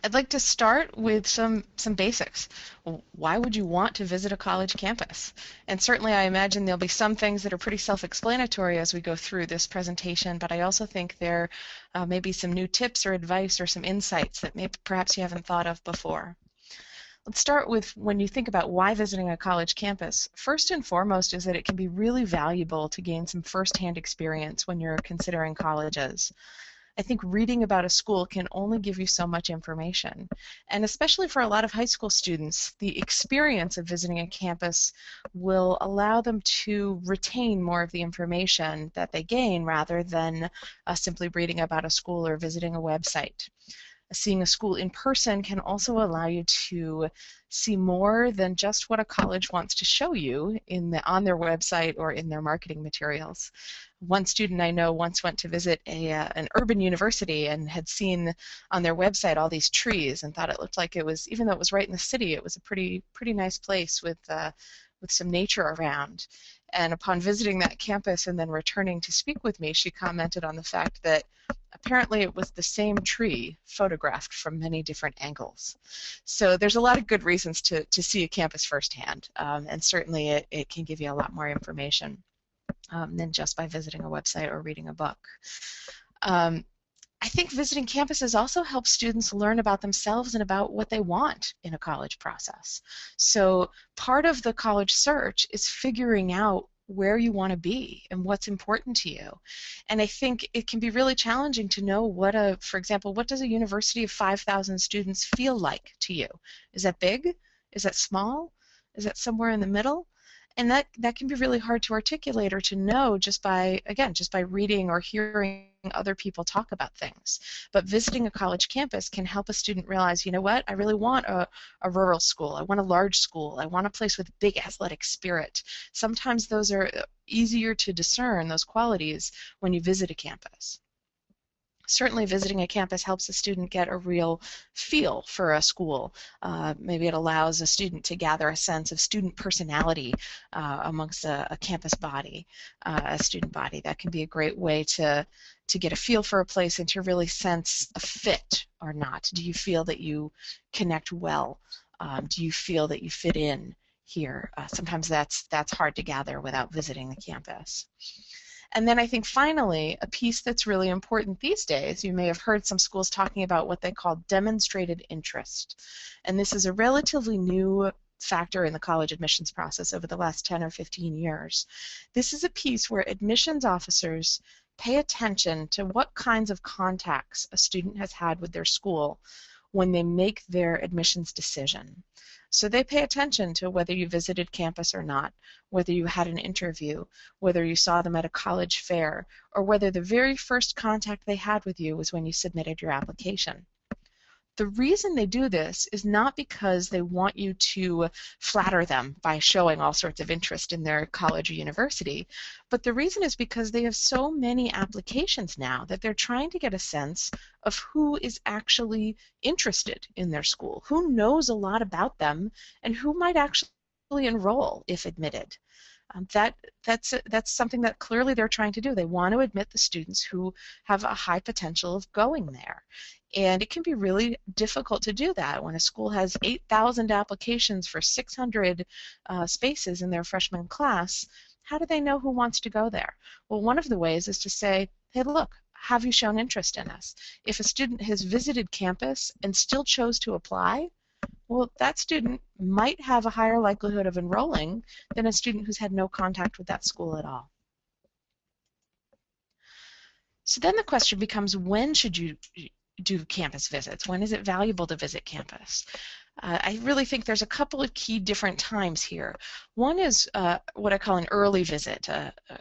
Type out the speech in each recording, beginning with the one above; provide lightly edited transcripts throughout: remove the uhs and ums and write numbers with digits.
I'd like to start with some basics. Why would you want to visit a college campus? And certainly I imagine there'll be some things that are pretty self-explanatory as we go through this presentation, but I also think there may be some new tips or advice or some insights that maybe perhaps you haven't thought of before. Let's start with when you think about why visiting a college campus. First and foremost is that it can be really valuable to gain some firsthand experience when you're considering colleges. I think reading about a school can only give you so much information. And especially for a lot of high school students, the experience of visiting a campus will allow them to retain more of the information that they gain rather than simply reading about a school or visiting a website. Seeing a school in person can also allow you to see more than just what a college wants to show you on their website or in their marketing materials. One student I know once went to visit an urban university and had seen on their website all these trees and thought it looked like it was, even though it was right in the city, it was a pretty nice place with some nature around. And upon visiting that campus and then returning to speak with me, she commented on the fact that apparently it was the same tree photographed from many different angles. So there's a lot of good reasons to see a campus firsthand, and certainly it can give you a lot more information than just by visiting a website or reading a book. I think visiting campuses also helps students learn about themselves and about what they want in a college process. So part of the college search is figuring out where you want to be and what's important to you. And I think it can be really challenging to know for example, what does a university of 5,000 students feel like to you? Is that big? Is that small? Is that somewhere in the middle? And that can be really hard to articulate or to know just by reading or hearing other people talk about things. But visiting a college campus can help a student realize, you know what, I really want a rural school. I want a large school. I want a place with big athletic spirit. Sometimes those are easier to discern, those qualities, when you visit a campus. Certainly visiting a campus helps a student get a real feel for a school. Maybe it allows a student to gather a sense of student personality amongst a campus body, a student body. That can be a great way to get a feel for a place and to really sense a fit or not. Do you feel that you connect well? Do you feel that you fit in here? Sometimes that's hard to gather without visiting the campus. And then I think finally, a piece that's really important these days, you may have heard some schools talking about what they call demonstrated interest. And this is a relatively new factor in the college admissions process over the last 10 or 15 years. This is a piece where admissions officers pay attention to what kinds of contacts a student has had with their school when they make their admissions decision. So they pay attention to whether you visited campus or not, whether you had an interview, whether you saw them at a college fair, or whether the very first contact they had with you was when you submitted your application. The reason they do this is not because they want you to flatter them by showing all sorts of interest in their college or university, but the reason is because they have so many applications now that they're trying to get a sense of who is actually interested in their school, who knows a lot about them, and who might actually enroll if admitted. That's something that clearly they're trying to do. They want to admit the students who have a high potential of going there. And it can be really difficult to do that when a school has 8,000 applications for 600 spaces in their freshman class. How do they know who wants to go there? Well, one of the ways is to say, hey, look, have you shown interest in us? If a student has visited campus and still chose to apply, well, that student might have a higher likelihood of enrolling than a student who's had no contact with that school at all. So then the question becomes, when should you do campus visits? When is it valuable to visit campus? I really think there's a couple of key different times here. One is what I call an early visit,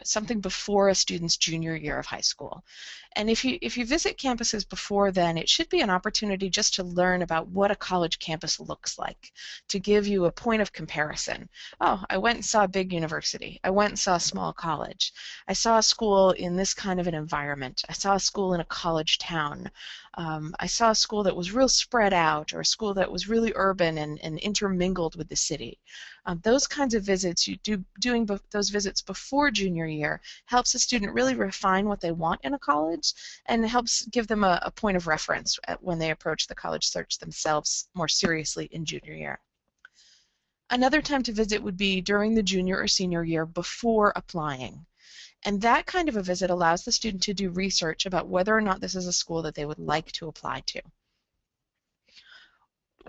something before a student's junior year of high school. And if you visit campuses before then, it should be an opportunity just to learn about what a college campus looks like, to give you a point of comparison. Oh, I went and saw a big university. I went and saw a small college. I saw a school in this kind of an environment. I saw a school in a college town. I saw a school that was real spread out, or a school that was really urban urban and intermingled with the city. Those kinds of visits, doing those visits before junior year helps a student really refine what they want in a college and helps give them a point of reference when they approach the college search themselves more seriously in junior year. Another time to visit would be during the junior or senior year before applying. And that kind of a visit allows the student to do research about whether or not this is a school that they would like to apply to.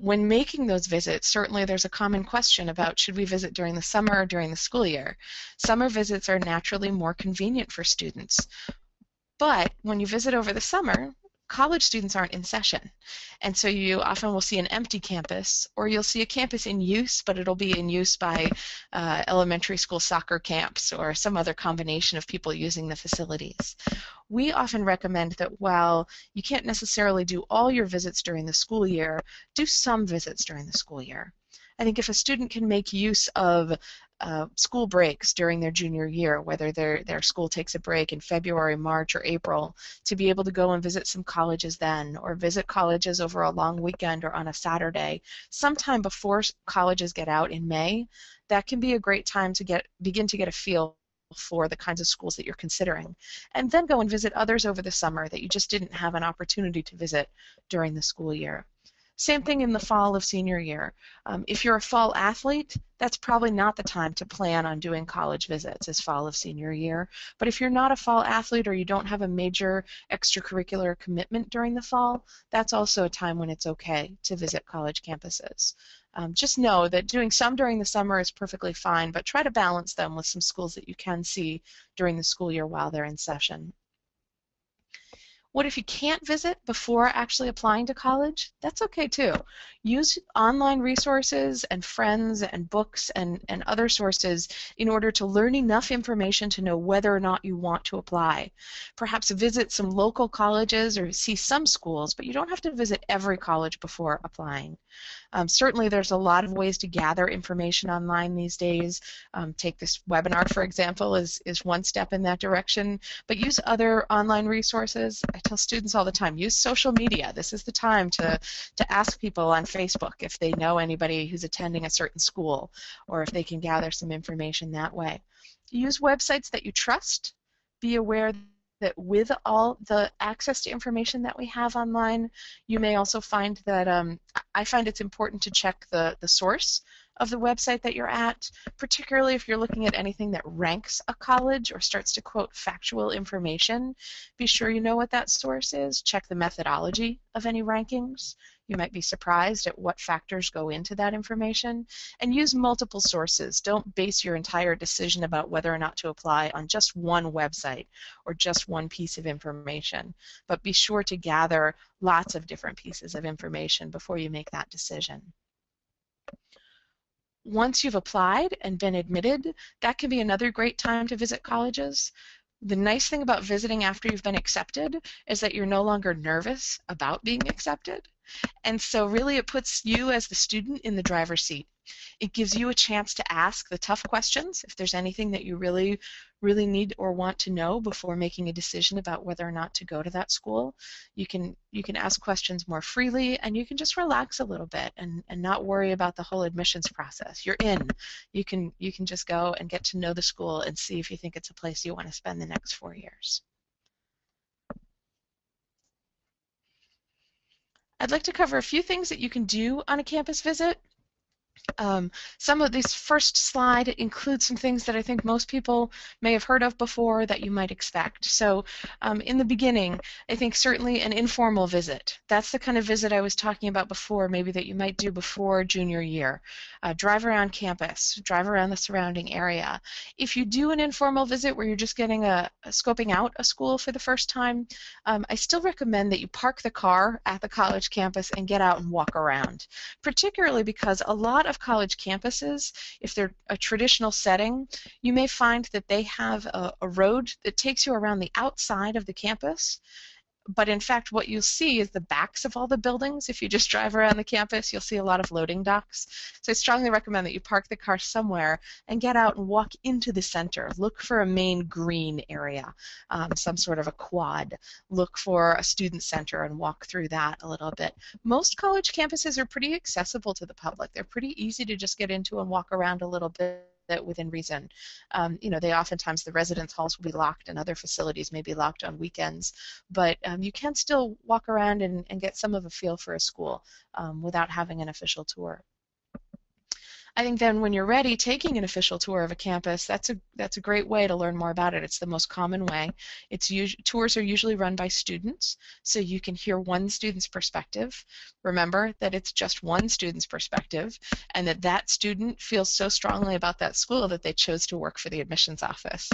When making those visits, certainly there's a common question about should we visit during the summer or during the school year. Summer visits are naturally more convenient for students. But when you visit over the summer, college students aren't in session. And so you often will see an empty campus, or you'll see a campus in use, but it'll be in use by elementary school soccer camps or some other combination of people using the facilities. We often recommend that while you can't necessarily do all your visits during the school year, do some visits during the school year. I think if a student can make use of school breaks during their junior year, whether their school takes a break in February, March, or April, to be able to go and visit some colleges then, or visit colleges over a long weekend or on a Saturday, sometime before colleges get out in May, that can be a great time to begin to get a feel for the kinds of schools that you're considering, and then go and visit others over the summer that you just didn't have an opportunity to visit during the school year. Same thing in the fall of senior year. If you're a fall athlete, that's probably not the time to plan on doing college visits as fall of senior year. But if you're not a fall athlete or you don't have a major extracurricular commitment during the fall, that's also a time when it's okay to visit college campuses. Just know that doing some during the summer is perfectly fine, but try to balance them with some schools that you can see during the school year while they're in session. What if you can't visit before actually applying to college? That's okay too. Use online resources and friends and books and other sources in order to learn enough information to know whether or not you want to apply. Perhaps visit some local colleges or see some schools, but you don't have to visit every college before applying. Certainly there's a lot of ways to gather information online these days. Take this webinar, for example, is one step in that direction, but use other online resources. I tell students all the time, use social media. This is the time to ask people on Facebook if they know anybody who's attending a certain school or if they can gather some information that way. Use websites that you trust. Be aware that with all the access to information that we have online, you may also find that I find it's important to check the source of the website that you're at, particularly if you're looking at anything that ranks a college or starts to quote factual information. Be sure you know what that source is. Check the methodology of any rankings. You might be surprised at what factors go into that information. And use multiple sources. Don't base your entire decision about whether or not to apply on just one website or just one piece of information. But be sure to gather lots of different pieces of information before you make that decision. Once you've applied and been admitted, that can be another great time to visit colleges. The nice thing about visiting after you've been accepted is that you're no longer nervous about being accepted. And so really it puts you as the student in the driver's seat. It gives you a chance to ask the tough questions if there's anything that you really need or want to know before making a decision about whether or not to go to that school. You can ask questions more freely, and you can just relax a little bit and not worry about the whole admissions process. You're in. You can just go and get to know the school and see if you think it's a place you want to spend the next 4 years. I'd like to cover a few things that you can do on a campus visit. Some of this first slide includes some things that I think most people may have heard of before that you might expect. So in the beginning, I think certainly an informal visit. That's the kind of visit I was talking about before, maybe that you might do before junior year. Drive around campus, drive around the surrounding area. If you do an informal visit where you're just getting scoping out a school for the first time, I still recommend that you park the car at the college campus and get out and walk around, particularly because a lot of college campuses, if they're a traditional setting, you may find that they have a road that takes you around the outside of the campus But in fact, what you'll see is the backs of all the buildings. If you just drive around the campus, you'll see a lot of loading docks. So I strongly recommend that you park the car somewhere and get out and walk into the center. Look for a main green area, some sort of a quad. Look for a student center and walk through that a little bit. Most college campuses are pretty accessible to the public. They're pretty easy to just get into and walk around a little bit within reason. They oftentimes, the residence halls will be locked and other facilities may be locked on weekends, but you can still walk around and get some of a feel for a school without having an official tour. I think then when you're ready, taking an official tour of a campus, that's a great way to learn more about it. It's the most common way. Tours are usually run by students, so you can hear one student's perspective. Remember that it's just one student's perspective, and that student feels so strongly about that school that they chose to work for the admissions office.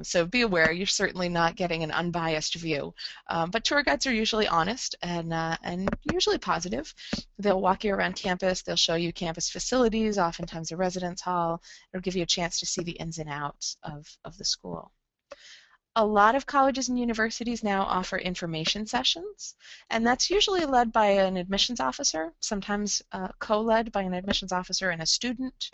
So be aware, you're certainly not getting an unbiased view. But tour guides are usually honest and usually positive. They'll walk you around campus, they'll show you campus facilities, oftentimes a residence hall. It'll give you a chance to see the ins and outs of the school. A lot of colleges and universities now offer information sessions, and that's usually led by an admissions officer, sometimes co-led by an admissions officer and a student.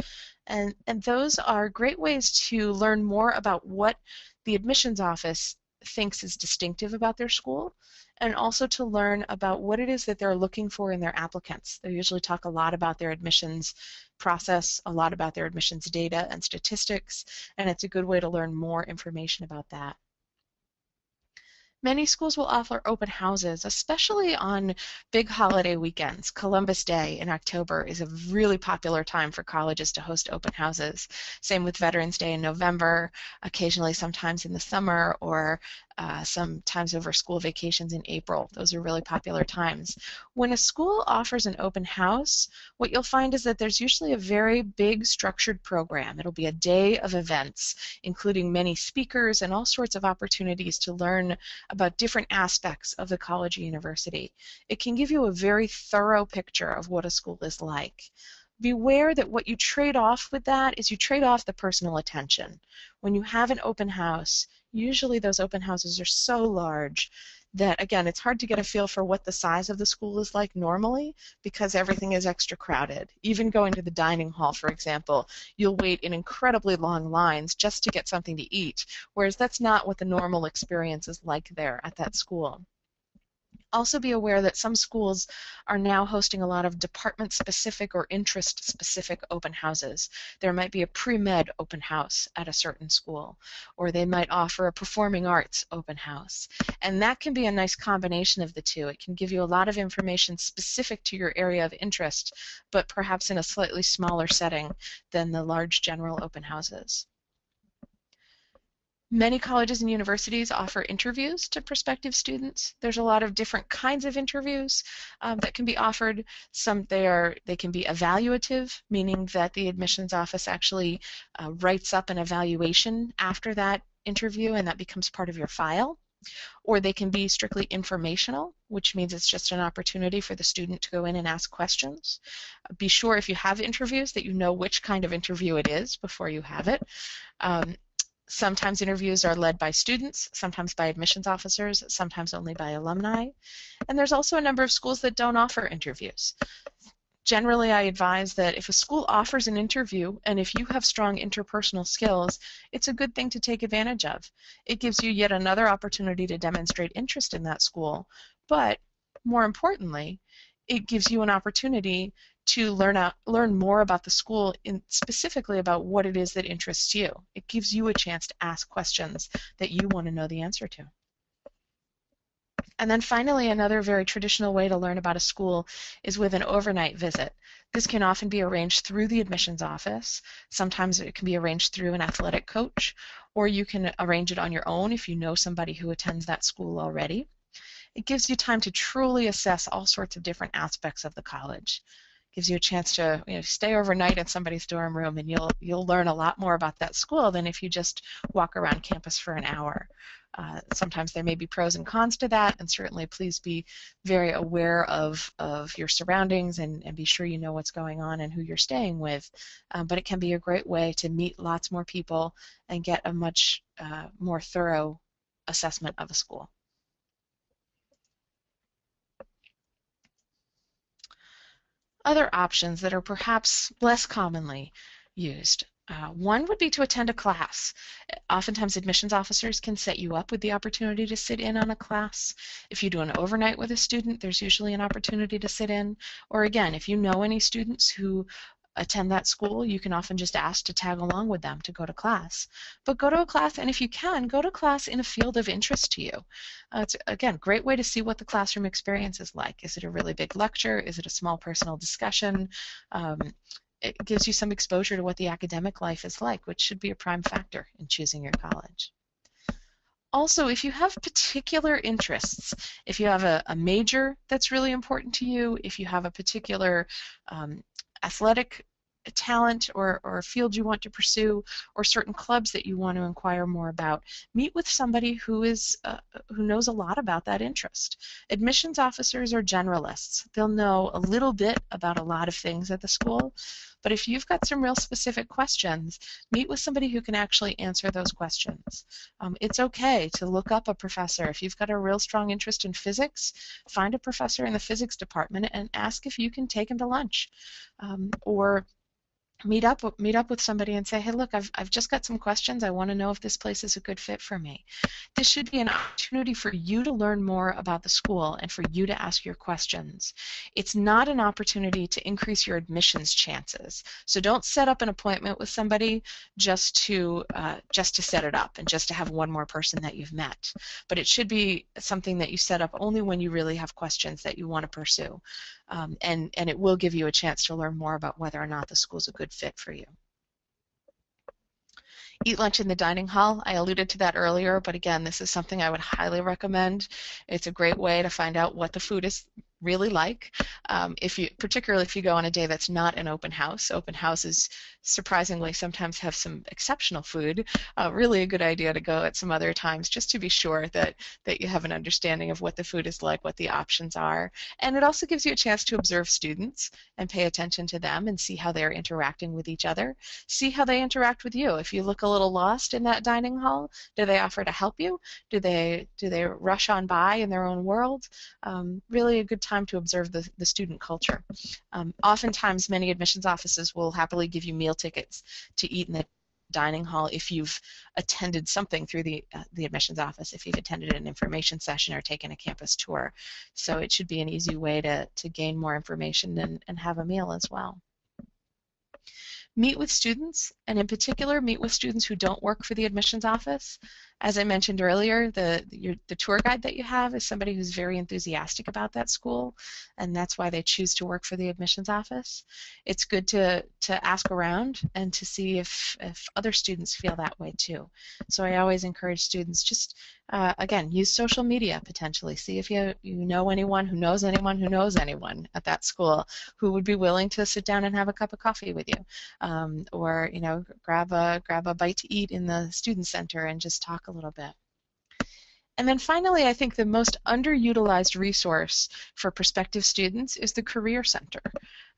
And those are great ways to learn more about what the admissions office thinks is distinctive about their school, and also to learn about what it is that they're looking for in their applicants. They usually talk a lot about their admissions process, a lot about their admissions data and statistics, and it's a good way to learn more information about that. Many schools will offer open houses, especially on big holiday weekends. Columbus Day in October is a really popular time for colleges to host open houses. Same with Veterans Day in November, occasionally sometimes in the summer, or sometimes over school vacations in April. Those are really popular times. When a school offers an open house, what you'll find is that there's usually a very big structured program. It'll be a day of events, including many speakers and all sorts of opportunities to learn about different aspects of the college or university. It can give you a very thorough picture of what a school is like. Beware that what you trade off with that is you trade off the personal attention. When you have an open house, usually those open houses are so large that, again, it's hard to get a feel for what the size of the school is like normally because everything is extra crowded. Even going to the dining hall, for example, you'll wait in incredibly long lines just to get something to eat, whereas that's not what the normal experience is like there at that school. Also be aware that some schools are now hosting a lot of department-specific or interest-specific open houses. There might be a pre-med open house at a certain school, or they might offer a performing arts open house. And that can be a nice combination of the two. It can give you a lot of information specific to your area of interest, but perhaps in a slightly smaller setting than the large general open houses. Many colleges and universities offer interviews to prospective students. There's a lot of different kinds of interviews that can be offered. They can be evaluative, meaning that the admissions office actually writes up an evaluation after that interview and that becomes part of your file. Or they can be strictly informational, which means it's just an opportunity for the student to go in and ask questions. Be sure if you have interviews that you know which kind of interview it is before you have it. Sometimes interviews are led by students, sometimes by admissions officers, sometimes only by alumni. And there's also a number of schools that don't offer interviews. Generally, I advise that if a school offers an interview and if you have strong interpersonal skills, it's a good thing to take advantage of. It gives you yet another opportunity to demonstrate interest in that school, but more importantly, it gives you an opportunity to learn more about the school, specifically about what it is that interests you. It gives you a chance to ask questions that you want to know the answer to. And then finally, another very traditional way to learn about a school is with an overnight visit. This can often be arranged through the admissions office. Sometimes it can be arranged through an athletic coach, or you can arrange it on your own if you know somebody who attends that school already. It gives you time to truly assess all sorts of different aspects of the college. Gives you a chance to stay overnight in somebody's dorm room, and you'll learn a lot more about that school than if you just walk around campus for an hour. Sometimes there may be pros and cons to that, and certainly please be very aware of your surroundings and be sure you know what's going on and who you're staying with. But it can be a great way to meet lots more people and get a much more thorough assessment of a school. Other options that are perhaps less commonly used. One would be to attend a class. Oftentimes admissions officers can set you up with the opportunity to sit in on a class. If you do an overnight with a student, there's usually an opportunity to sit in. Or again, if you know any students who attend that school, you can often just ask to tag along with them to go to class. But go to a class, and if you can, go to class in a field of interest to you. It's, again, a great way to see what the classroom experience is like. Is it a really big lecture? Is it a small personal discussion? It gives you some exposure to what the academic life is like, which should be a prime factor in choosing your college. Also, if you have particular interests, if you have a major that's really important to you, if you have a particular athletic talent or field you want to pursue, or certain clubs that you want to inquire more about, meet with somebody who knows a lot about that interest. Admissions officers are generalists. They'll know a little bit about a lot of things at the school, but if you've got some real specific questions, meet with somebody who can actually answer those questions. It's okay to look up a professor. If you've got a real strong interest in physics, find a professor in the physics department and ask if you can take him to lunch. Or meet up with somebody and say, hey, look, I've just got some questions. I want to know if this place is a good fit for me. This should be an opportunity for you to learn more about the school and for you to ask your questions. It's not an opportunity to increase your admissions chances. So don't set up an appointment with somebody just to set it up and just to have one more person that you've met. But it should be something that you set up only when you really have questions that you want to pursue. And it will give you a chance to learn more about whether or not the school's a good fit for you. Eat lunch in the dining hall. I alluded to that earlier, but again, this is something I would highly recommend. It's a great way to find out what the food is really like. Particularly if you go on a day that's not an open house. Open houses surprisingly sometimes have some exceptional food. Really a good idea to go at some other times just to be sure that you have an understanding of what the food is like, what the options are. And it also gives you a chance to observe students and pay attention to them and see how they're interacting with each other. See how they interact with you. If you look a little lost in that dining hall, do they offer to help you? Do they rush on by in their own world? Really a good time to observe the student culture. Oftentimes, many admissions offices will happily give you meal tickets to eat in the dining hall if you've attended something through the admissions office, if you've attended an information session or taken a campus tour. So it should be an easy way to gain more information and have a meal as well. Meet with students, and in particular, meet with students who don't work for the admissions office. As I mentioned earlier, the tour guide that you have is somebody who's very enthusiastic about that school, and that's why they choose to work for the admissions office. It's good to ask around and to see if other students feel that way too. So I always encourage students just, again, use social media potentially. See if you know anyone who knows anyone who knows anyone at that school who would be willing to sit down and have a cup of coffee with you. Or grab a bite to eat in the student center and just talk a little bit. And then finally, I think the most underutilized resource for prospective students is the Career Center.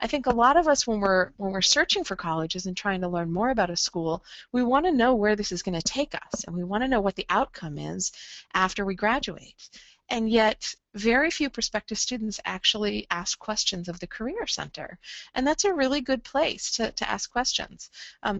I think a lot of us, when we're searching for colleges and trying to learn more about a school, we want to know where this is going to take us, and we want to know what the outcome is after we graduate. And yet, very few prospective students actually ask questions of the Career Center. And that's a really good place to ask questions.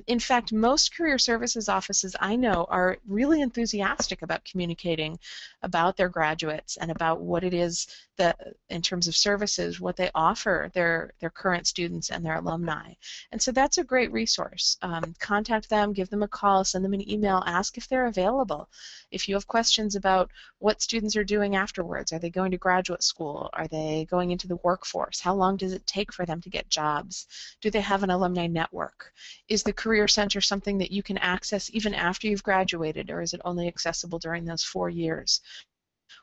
In fact, most career services offices I know are really enthusiastic about communicating about their graduates and about what it is that, in terms of services, what they offer their current students and their alumni. And so that's a great resource. Contact them, give them a call, send them an email, ask if they're available. If you have questions about what students are doing afterwards, are they going to graduate school? Are they going into the workforce? How long does it take for them to get jobs? Do they have an alumni network? Is the Career Center something that you can access even after you've graduated, or is it only accessible during those 4 years?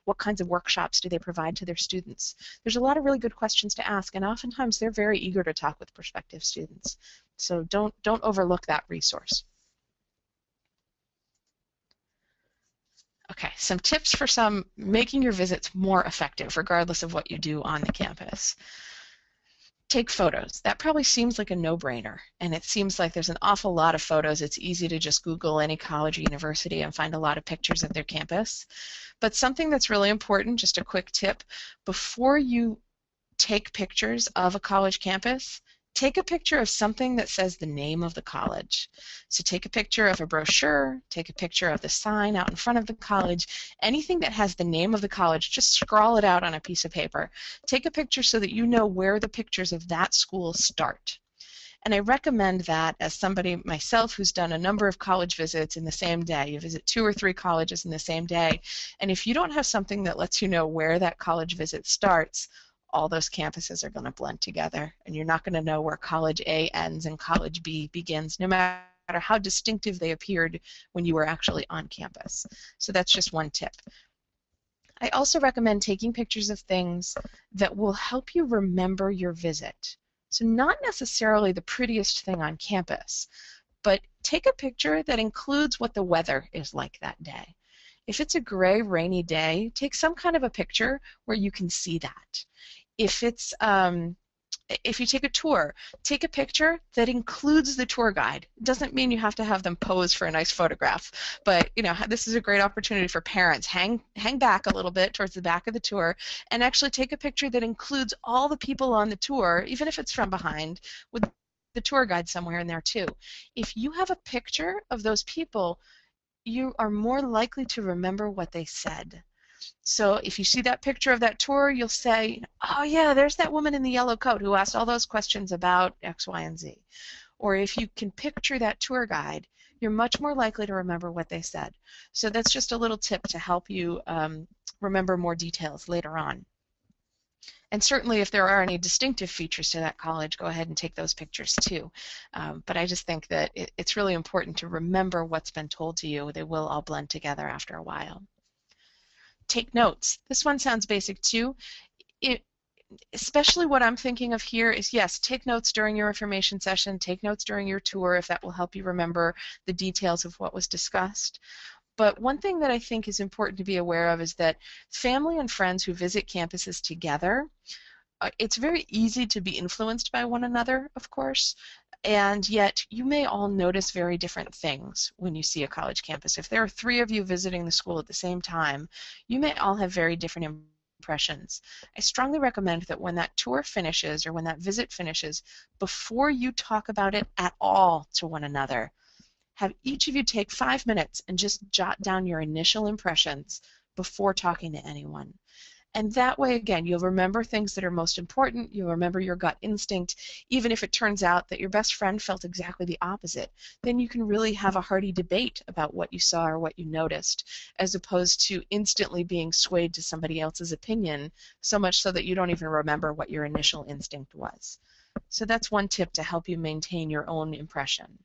What kinds of workshops do they provide to their students? There's a lot of really good questions to ask, and oftentimes they're very eager to talk with prospective students. So don't overlook that resource. Okay, some tips for making your visits more effective, regardless of what you do on the campus. Take photos. That probably seems like a no-brainer, and it seems like there's an awful lot of photos. It's easy to just Google any college or university and find a lot of pictures of their campus. But something that's really important, just a quick tip, before you take pictures of a college campus, take a picture of something that says the name of the college. So take a picture of a brochure, take a picture of the sign out in front of the college, anything that has the name of the college, just scrawl it out on a piece of paper. Take a picture so that you know where the pictures of that school start. And I recommend that as somebody myself who's done a number of college visits in the same day. You visit 2 or 3 colleges in the same day, and if you don't have something that lets you know where that college visit starts, all those campuses are going to blend together, and you're not going to know where college A ends and college B begins, no matter how distinctive they appeared when you were actually on campus. So that's just one tip. I also recommend taking pictures of things that will help you remember your visit. So not necessarily the prettiest thing on campus, but take a picture that includes what the weather is like that day. If it's a gray, rainy day, take some kind of a picture where you can see that. If you take a tour, take a picture that includes the tour guide. It doesn't mean you have to have them pose for a nice photograph, but this is a great opportunity for parents. Hang back a little bit towards the back of the tour and actually take a picture that includes all the people on the tour, even if it's from behind, with the tour guide somewhere in there too. If you have a picture of those people, you are more likely to remember what they said. So if you see that picture of that tour, you'll say, oh yeah, there's that woman in the yellow coat who asked all those questions about X, Y, and Z. Or if you can picture that tour guide, you're much more likely to remember what they said. So that's just a little tip to help you remember more details later on. And certainly if there are any distinctive features to that college, go ahead and take those pictures too. But I just think that it's really important to remember what's been told to you. They will all blend together after a while. Take notes. This one sounds basic too. Especially what I'm thinking of here is, yes, take notes during your information session, take notes during your tour if that will help you remember the details of what was discussed. But one thing that I think is important to be aware of is that family and friends who visit campuses together, it's very easy to be influenced by one another, of course, and yet you may all notice very different things when you see a college campus. If there are 3 of you visiting the school at the same time, you may all have very different impressions. I strongly recommend that when that tour finishes or when that visit finishes, before you talk about it at all to one another, have each of you take 5 minutes and just jot down your initial impressions before talking to anyone. And that way, again, you'll remember things that are most important, you'll remember your gut instinct, even if it turns out that your best friend felt exactly the opposite. Then you can really have a hearty debate about what you saw or what you noticed, as opposed to instantly being swayed to somebody else's opinion, so much so that you don't even remember what your initial instinct was. So that's one tip to help you maintain your own impression.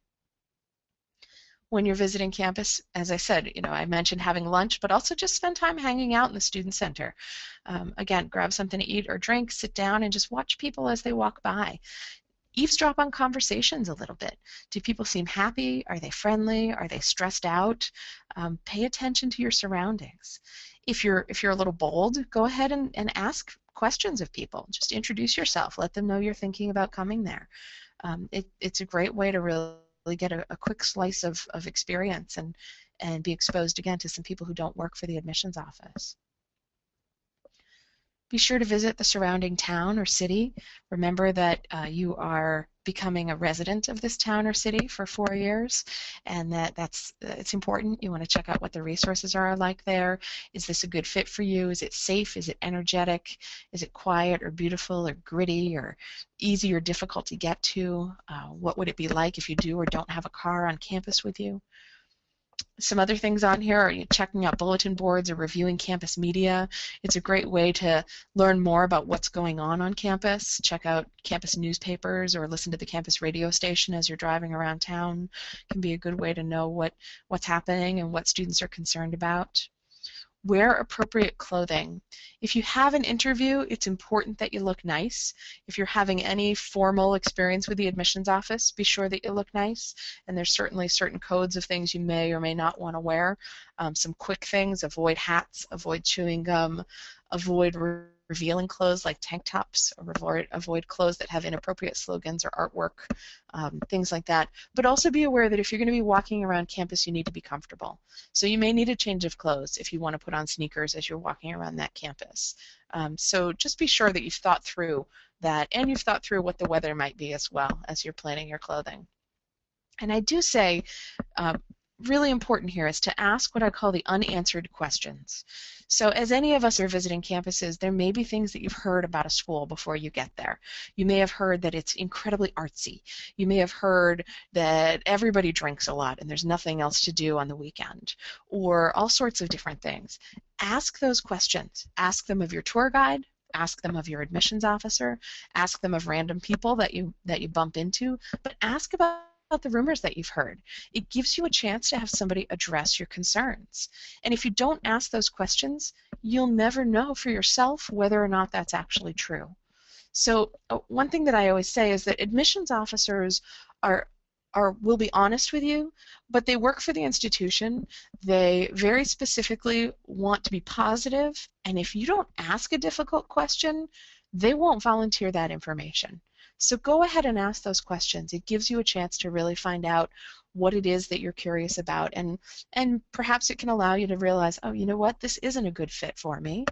When you're visiting campus, as I said, I mentioned having lunch, but also just spend time hanging out in the student center. Again, grab something to eat or drink, sit down, and just watch people as they walk by. Eavesdrop on conversations a little bit. Do people seem happy? Are they friendly? Are they stressed out? Pay attention to your surroundings. If you're a little bold, go ahead and ask questions of people. Just introduce yourself. Let them know you're thinking about coming there. It's a great way to really get a quick slice of experience and be exposed again to some people who don't work for the admissions office. Be sure to visit the surrounding town or city. Remember that you are becoming a resident of this town or city for 4 years, and it's important. You want to check out what the resources are like there. Is this a good fit for you? Is it safe? Is it energetic? Is it quiet or beautiful or gritty or easy or difficult to get to? What would it be like if you do or don't have a car on campus with you? Some other things on here are checking out bulletin boards or reviewing campus media. It's a great way to learn more about what's going on campus. Check out campus newspapers or listen to the campus radio station as you're driving around town. It can be a good way to know what's happening and what students are concerned about. Wear appropriate clothing. If you have an interview, it's important that you look nice. If you're having any formal experience with the admissions office, be sure that you look nice. And there's certainly certain codes of things you may or may not want to wear. Some quick things: avoid hats, avoid chewing gum, avoid revealing clothes like tank tops, or avoid clothes that have inappropriate slogans or artwork, things like that. But also be aware that if you're going to be walking around campus, you need to be comfortable. So you may need a change of clothes if you want to put on sneakers as you're walking around that campus. So just be sure that you've thought through that, and you've thought through what the weather might be as well as you're planning your clothing. And I do say, really important here is to ask what I call the unanswered questions. So as any of us are visiting campuses, there may be things that you've heard about a school before you get there. You may have heard that it's incredibly artsy. You may have heard that everybody drinks a lot and there's nothing else to do on the weekend, or all sorts of different things. Ask those questions. Ask them of your tour guide. Ask them of your admissions officer. Ask them of random people that you bump into. But ask about the rumors that you've heard. It gives you a chance to have somebody address your concerns. And if you don't ask those questions, you'll never know for yourself whether or not that's actually true. So one thing that I always say is that admissions officers will be honest with you, but they work for the institution. They very specifically want to be positive, and if you don't ask a difficult question, they won't volunteer that information. So go ahead and ask those questions. It gives you a chance to really find out what it is that you're curious about, and perhaps it can allow you to realize, oh, you know what, this isn't a good fit for me.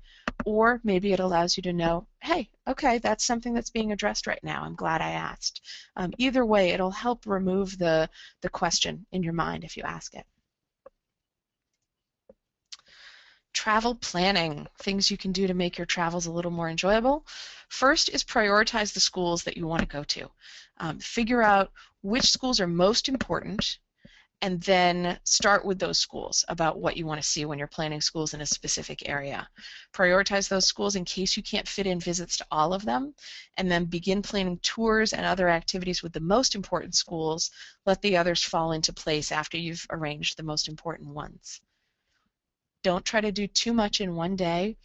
Or maybe it allows you to know, hey, okay, that's something that's being addressed right now. I'm glad I asked. Either way, it'll help remove the question in your mind if you ask it. Travel planning, things you can do to make your travels a little more enjoyable. First is prioritize the schools that you want to go to. Figure out which schools are most important, and then start with those schools about what you want to see when you're planning schools in a specific area. Prioritize those schools in case you can't fit in visits to all of them, and then begin planning tours and other activities with the most important schools. Let the others fall into place after you've arranged the most important ones. Don't try to do too much in one day.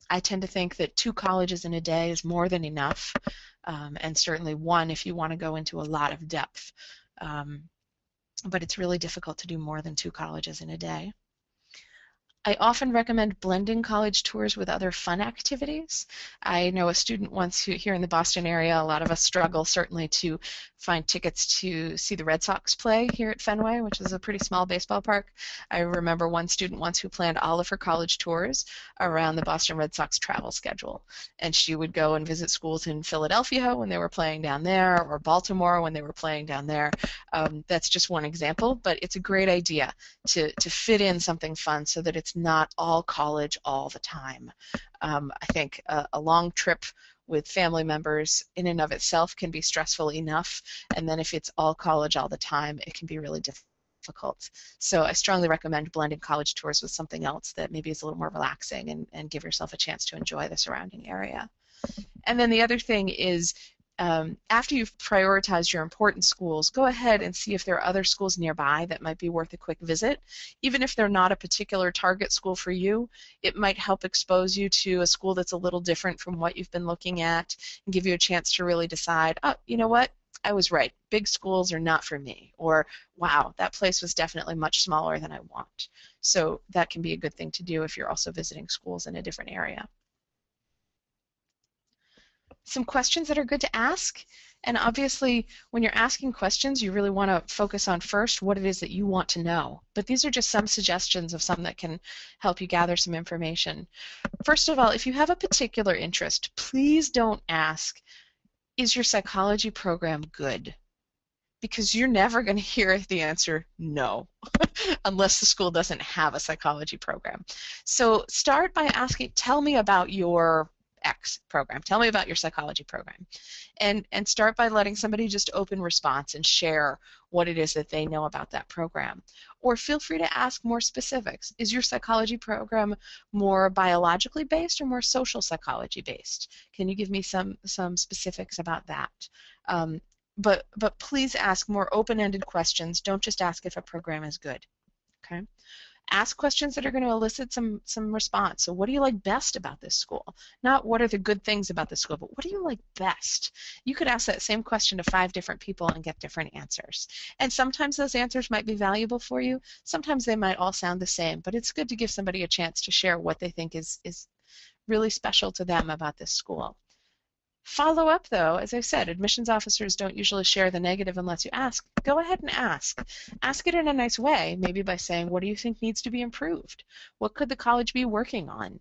I tend to think that 2 colleges in a day is more than enough, and certainly 1 if you want to go into a lot of depth. But it's really difficult to do more than 2 colleges in a day. I often recommend blending college tours with other fun activities. I know a student once here in the Boston area, a lot of us struggle certainly to find tickets to see the Red Sox play here at Fenway, which is a pretty small baseball park. I remember one student once who planned all of her college tours around the Boston Red Sox travel schedule. And she would go and visit schools in Philadelphia when they were playing down there, or Baltimore when they were playing down there. That's just one example, but it's a great idea to fit in something fun so that it's not all college all the time. I think a long trip with family members in and of itself can be stressful enough, and then if it's all college all the time, it can be really difficult. So I strongly recommend blending college tours with something else that maybe is a little more relaxing, and give yourself a chance to enjoy the surrounding area. And then the other thing is, after you've prioritized your important schools, go ahead and see if there are other schools nearby that might be worth a quick visit. Even if they're not a particular target school for you, it might help expose you to a school that's a little different from what you've been looking at, and give you a chance to really decide, oh, you know what, I was right. Big schools are not for me. Or, wow, that place was definitely much smaller than I want. So that can be a good thing to do if you're also visiting schools in a different area. Some questions that are good to ask, and obviously when you're asking questions you really want to focus on first what it is that you want to know, but these are just some suggestions of some that can help you gather some information. First of all, if you have a particular interest, please don't ask, is your psychology program good? Because you're never going to hear the answer no, unless the school doesn't have a psychology program. So start by asking, tell me about your X program. Tell me about your psychology program. And start by letting somebody just open response and share what it is that they know about that program. Or feel free to ask more specifics. Is your psychology program more biologically based or more social psychology based? Can you give me some specifics about that? But please ask more open-ended questions. Don't just ask if a program is good. Okay? Ask questions that are going to elicit some response. So what do you like best about this school? Not what are the good things about the school, but what do you like best? You could ask that same question to 5 different people and get different answers. And sometimes those answers might be valuable for you. Sometimes they might all sound the same, but it's good to give somebody a chance to share what they think is really special to them about this school. Follow up, though, as I said, admissions officers don't usually share the negative unless you ask. Go ahead and ask. Ask it in a nice way, maybe by saying, what do you think needs to be improved? What could the college be working on?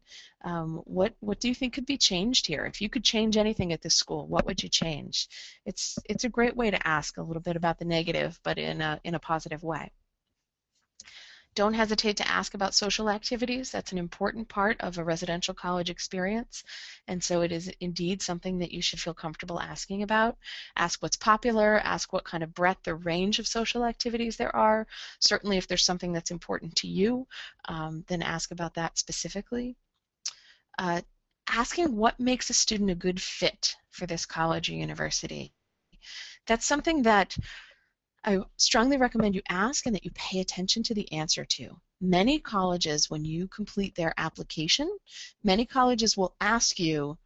What do you think could be changed here? If you could change anything at this school, what would you change? It's a great way to ask a little bit about the negative, but in a positive way. Don't hesitate to ask about social activities. That's an important part of a residential college experience, and so it is indeed something that you should feel comfortable asking about. Ask what's popular, ask what kind of breadth or range of social activities there are. Certainly if there's something that's important to you, then ask about that specifically. Asking what makes a student a good fit for this college or university. That's something that I strongly recommend you ask and that you pay attention to the answer to. Many colleges, when you complete their application, many colleges will ask you,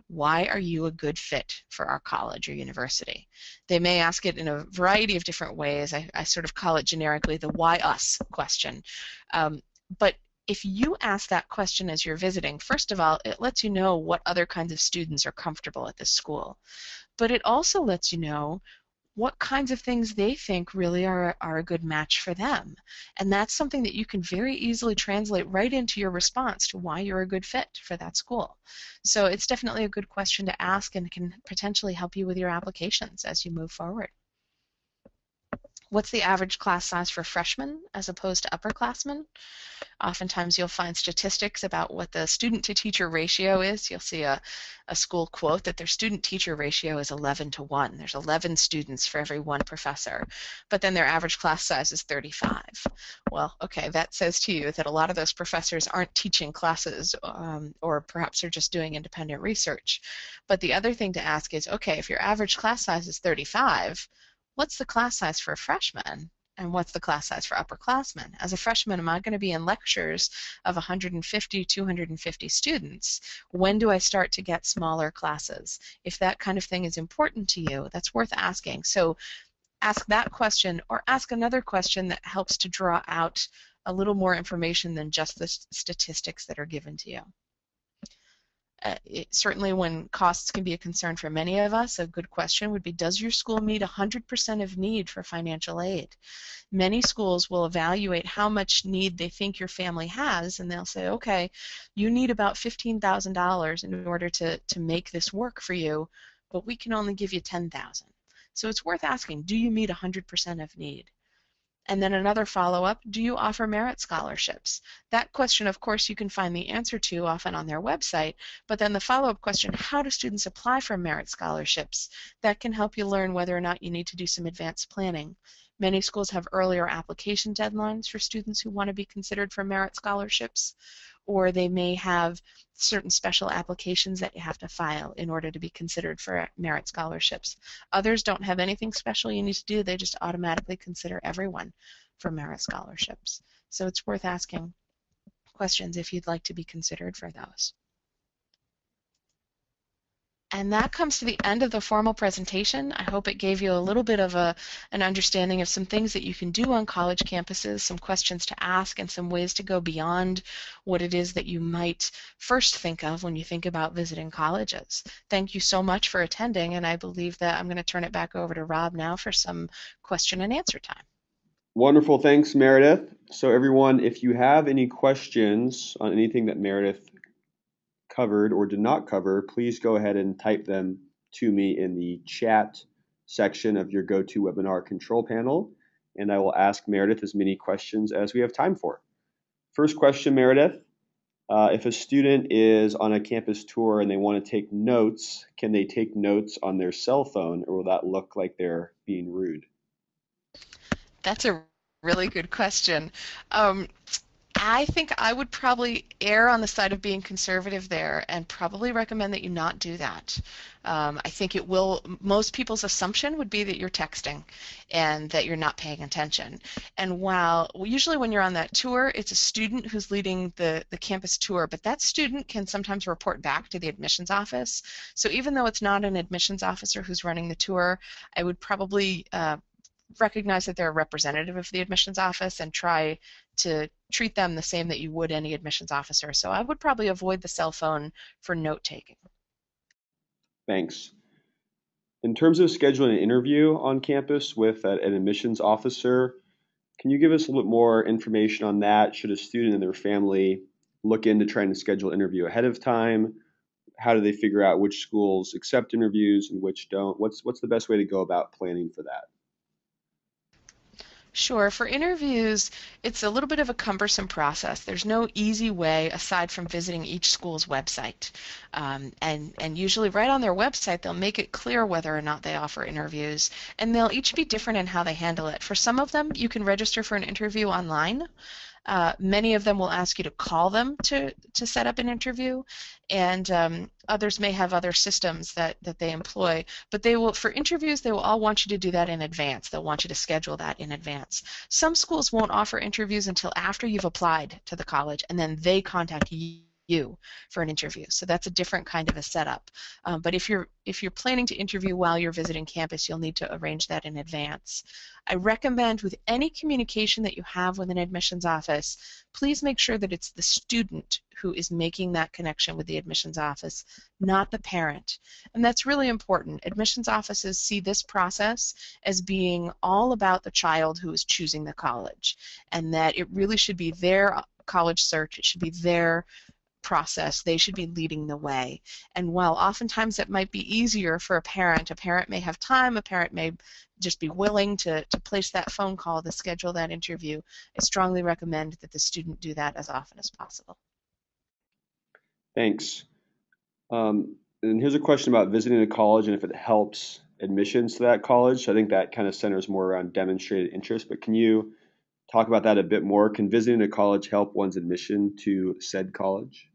why are you a good fit for our college or university? They may ask it in a variety of different ways. I sort of call it generically the why us question. But if you ask that question as you're visiting, first of all, it lets you know what other kinds of students are comfortable at this school. But it also lets you know what kinds of things they think really are a good match for them. And that's something that you can very easily translate right into your response to why you're a good fit for that school. So it's definitely a good question to ask and can potentially help you with your applications as you move forward. What's the average class size for freshmen as opposed to upperclassmen? Oftentimes you'll find statistics about what the student-to-teacher ratio is. You'll see a school quote that their student-teacher ratio is 11 to 1. There's 11 students for every one professor, but then their average class size is 35. Well, okay, that says to you that a lot of those professors aren't teaching classes, or perhaps they're just doing independent research. But the other thing to ask is, okay, if your average class size is 35, what's the class size for a freshman? And what's the class size for upperclassmen? As a freshman, am I going to be in lectures of 150, 250 students? When do I start to get smaller classes? If that kind of thing is important to you, that's worth asking. So ask that question, or ask another question that helps to draw out a little more information than just the statistics that are given to you. Certainly when costs can be a concern for many of us, a good question would be, does your school meet 100% of need for financial aid? Many schools will evaluate how much need they think your family has, and they'll say, okay, you need about $15,000 in order to make this work for you, but we can only give you $10,000. So it's worth asking, do you meet 100% of need? And then another follow-up, do you offer merit scholarships? That question, of course, you can find the answer to often on their website, but then the follow-up question, how do students apply for merit scholarships? That can help you learn whether or not you need to do some advanced planning. Many schools have earlier application deadlines for students who want to be considered for merit scholarships, or they may have certain special applications that you have to file in order to be considered for merit scholarships. Others don't have anything special you need to do, they just automatically consider everyone for merit scholarships. So it's worth asking questions if you'd like to be considered for those. And that comes to the end of the formal presentation. I hope it gave you a little bit of an understanding of some things that you can do on college campuses, some questions to ask, and some ways to go beyond what it is that you might first think of when you think about visiting colleges. Thank you so much for attending, and I believe that I'm going to turn it back over to Rob now for some question and answer time. Wonderful. Thanks, Meredith. So everyone, if you have any questions on anything that Meredith covered or did not cover, please go ahead and type them to me in the chat section of your GoToWebinar control panel, and I will ask Meredith as many questions as we have time for. First question, Meredith. If a student is on a campus tour and they want to take notes, can they take notes on their cell phone, or will that look like they're being rude? That's a really good question. I think I would probably err on the side of being conservative there and probably recommend that you not do that. I think it will, most people's assumption would be that you're texting and that you're not paying attention. And while usually when you're on that tour, it's a student who's leading the campus tour, but that student can sometimes report back to the admissions office. So even though it's not an admissions officer who's running the tour, I would probably recognize that they're a representative of the admissions office and try to treat them the same that you would any admissions officer. So I would probably avoid the cell phone for note taking. Thanks. In terms of scheduling an interview on campus with an admissions officer, can you give us a little bit more information on that? Should a student and their family look into trying to schedule an interview ahead of time? How do they figure out which schools accept interviews and which don't? What's the best way to go about planning for that? Sure. For interviews, it's a little bit of a cumbersome process. There's no easy way aside from visiting each school's website. And usually right on their website, they'll make it clear whether or not they offer interviews, and they'll each be different in how they handle it. For some of them, you can register for an interview online. Many of them will ask you to call them to set up an interview, and others may have other systems that they employ. But they will, for interviews, they will all want you to do that in advance. They'll want you to schedule that in advance. Some schools won't offer interviews until after you've applied to the college, and then they contact you for an interview. So that's a different kind of a setup. But if you're planning to interview while you're visiting campus, you'll need to arrange that in advance. I recommend with any communication that you have with an admissions office, please make sure that it's the student who is making that connection with the admissions office, not the parent. And that's really important. Admissions offices see this process as being all about the child who is choosing the college, and that it really should be their college search. It should be their process. They should be leading the way. And while oftentimes it might be easier for a parent may have time, a parent may just be willing to place that phone call, to schedule that interview, I strongly recommend that the student do that as often as possible. Thanks. And here's a question about visiting a college and if it helps admissions to that college. I think that kind of centers more around demonstrated interest, but can you talk about that a bit more? Can visiting a college help one's admission to said college?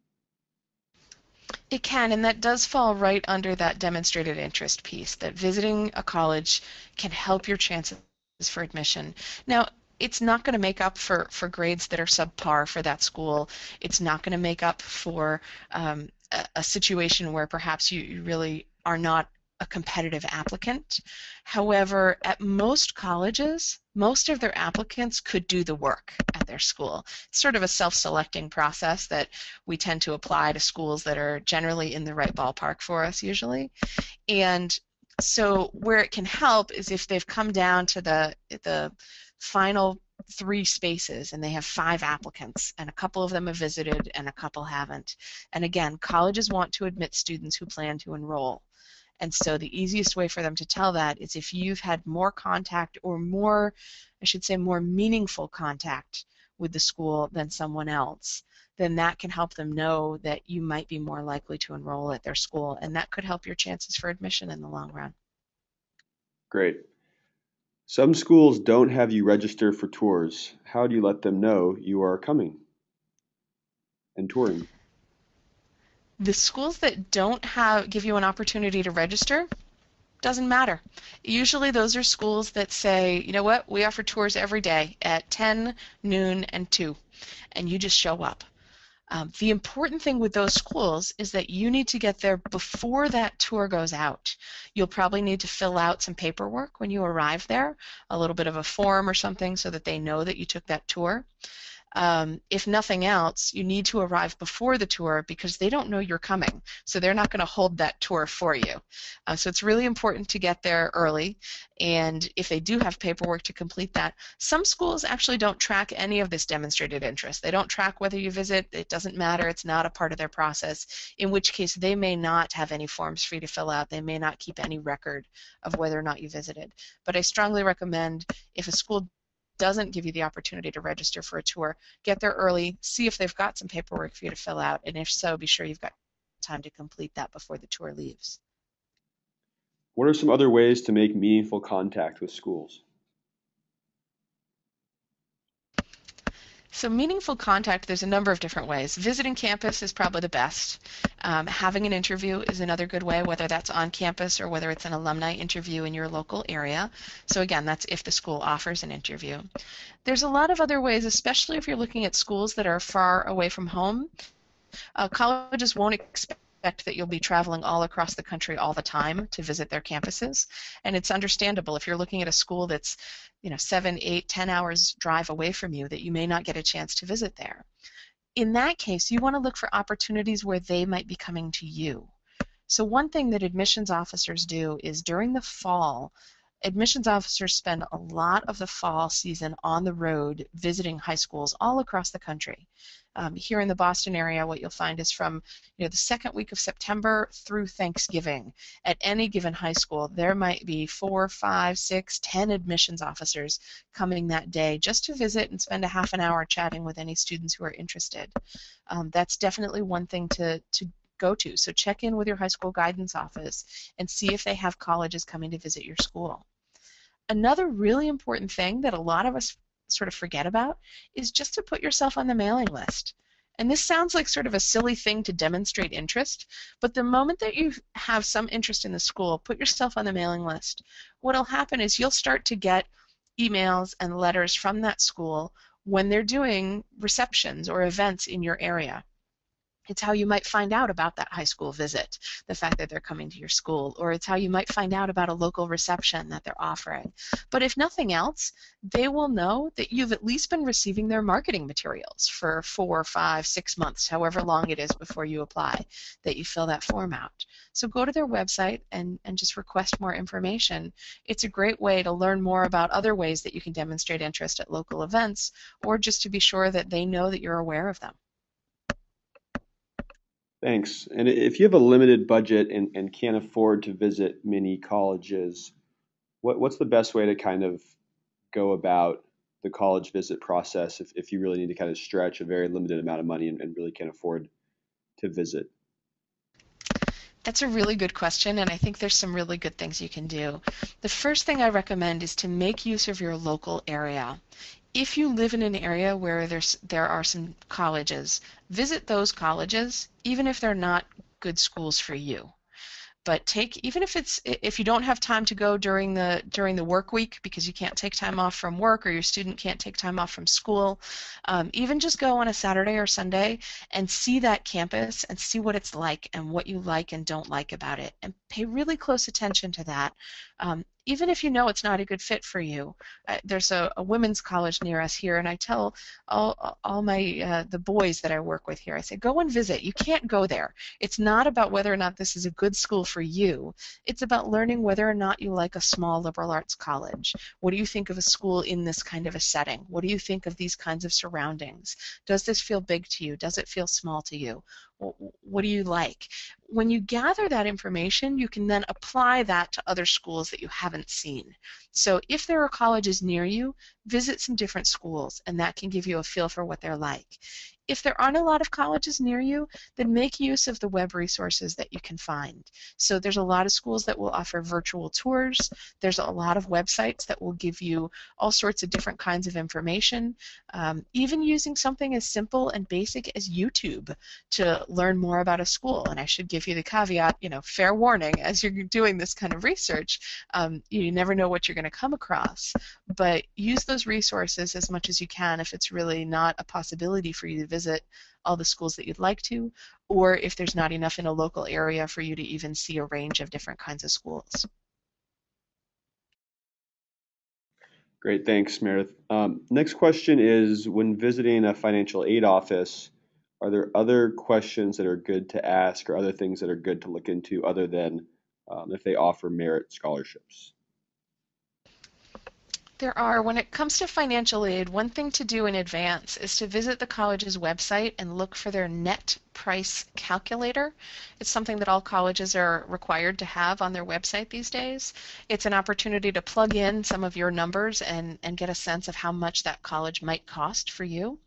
It can, and that does fall right under that demonstrated interest piece, that visiting a college can help your chances for admission. Now, it's not going to make up for grades that are subpar for that school. It's not going to make up for a situation where perhaps you really are not a competitive applicant. However, at most colleges, most of their applicants could do the work at their school. It's sort of a self-selecting process that we tend to apply to schools that are generally in the right ballpark for us usually. And so where it can help is if they've come down to the final 3 spaces and they have 5 applicants and a couple of them have visited and a couple haven't. And again, colleges want to admit students who plan to enroll. And so the easiest way for them to tell that is if you've had more contact, or more, I should say more meaningful contact with the school than someone else, then that can help them know that you might be more likely to enroll at their school, and that could help your chances for admission in the long run. Great. Some schools don't have you register for tours. How do you let them know you are coming and touring? The schools that don't give you an opportunity to register, doesn't matter. Usually those are schools that say, you know what, we offer tours every day at 10, noon, and 2, and you just show up. The important thing with those schools is that you need to get there before that tour goes out. You'll probably need to fill out some paperwork when you arrive there, a little bit of a form or something so that they know that you took that tour. If nothing else, you need to arrive before the tour because they don't know you're coming, so they're not going to hold that tour for you. So it's really important to get there early, and if they do have paperwork to complete that, some schools actually don't track any of this demonstrated interest. They don't track whether you visit. It doesn't matter. It's not a part of their process, in which case they may not have any forms for you to fill out. They may not keep any record of whether or not you visited. But I strongly recommend, if a school doesn't give you the opportunity to register for a tour, get there early, see if they've got some paperwork for you to fill out, and if so, be sure you've got time to complete that before the tour leaves. What are some other ways to make meaningful contact with schools? So meaningful contact, there's a number of different ways. Visiting campus is probably the best. Having an interview is another good way, whether that's on campus or whether it's an alumni interview in your local area. So again, that's if the school offers an interview. There's a lot of other ways, especially if you're looking at schools that are far away from home. Colleges won't expect that you'll be traveling all across the country all the time to visit their campuses. And it's understandable if you're looking at a school that's 7, 8, 10 hours drive away from you that you may not get a chance to visit there. In that case, you want to look for opportunities where they might be coming to you. So one thing that admissions officers do is during the fall, admissions officers spend a lot of the fall season on the road visiting high schools all across the country. Here in the Boston area, what you'll find is from the second week of September through Thanksgiving, at any given high school, there might be 4, 5, 6, 10 admissions officers coming that day just to visit and spend a half an hour chatting with any students who are interested. That's definitely one thing to go to. So check in with your high school guidance office and see if they have colleges coming to visit your school. Another really important thing that a lot of us sort of forget about is just to put yourself on the mailing list. And this sounds like sort of a silly thing to demonstrate interest, but the moment that you have some interest in the school, put yourself on the mailing list. What'll happen is you'll start to get emails and letters from that school when they're doing receptions or events in your area. It's how you might find out about that high school visit, the fact that they're coming to your school, or it's how you might find out about a local reception that they're offering. But if nothing else, they will know that you've at least been receiving their marketing materials for 4, 5, 6 months, however long it is before you apply, that you fill that form out. So go to their website and just request more information. It's a great way to learn more about other ways that you can demonstrate interest at local events, or just to be sure that they know that you're aware of them. Thanks. And if you have a limited budget and can't afford to visit many colleges, what's the best way to kind of go about the college visit process if you really need to kind of stretch a very limited amount of money and really can't afford to visit? That's a really good question, and I think there's some really good things you can do. The first thing I recommend is to make use of your local area. If you live in an area where there are some colleges, visit those colleges, even if they're not good schools for you. But even if you don't have time to go during the work week because you can't take time off from work or your student can't take time off from school, even just go on a Saturday or Sunday and see that campus and see what it's like and what you like and don't like about it, and pay really close attention to that. Even if you know it's not a good fit for you, there's a women's college near us here, and I tell all my the boys that I work with here, I say, go and visit. You can't go there. It's not about whether or not this is a good school for you. It's about learning whether or not you like a small liberal arts college. What do you think of a school in this kind of a setting? What do you think of these kinds of surroundings? Does this feel big to you? Does it feel small to you? What do you like? When you gather that information, you can then apply that to other schools that you haven't seen. So if there are colleges near you, visit some different schools, and that can give you a feel for what they're like. If there aren't a lot of colleges near you, then make use of the web resources that you can find. So there's a lot of schools that will offer virtual tours. There's a lot of websites that will give you all sorts of different kinds of information, even using something as simple and basic as YouTube to learn more about a school. And I should give you the caveat, fair warning, as you're doing this kind of research, you never know what you're going to come across. But use those resources as much as you can if it's really not a possibility for you to visit all the schools that you'd like to, or if there's not enough in a local area for you to even see a range of different kinds of schools. Great, thanks, Meredith. Next question is, when visiting a financial aid office, are there other questions that are good to ask or other things that are good to look into other than if they offer merit scholarships? There are. When it comes to financial aid, one thing to do in advance is to visit the college's website and look for their net price calculator. It's something that all colleges are required to have on their website these days. It's an opportunity to plug in some of your numbers and get a sense of how much that college might cost for you.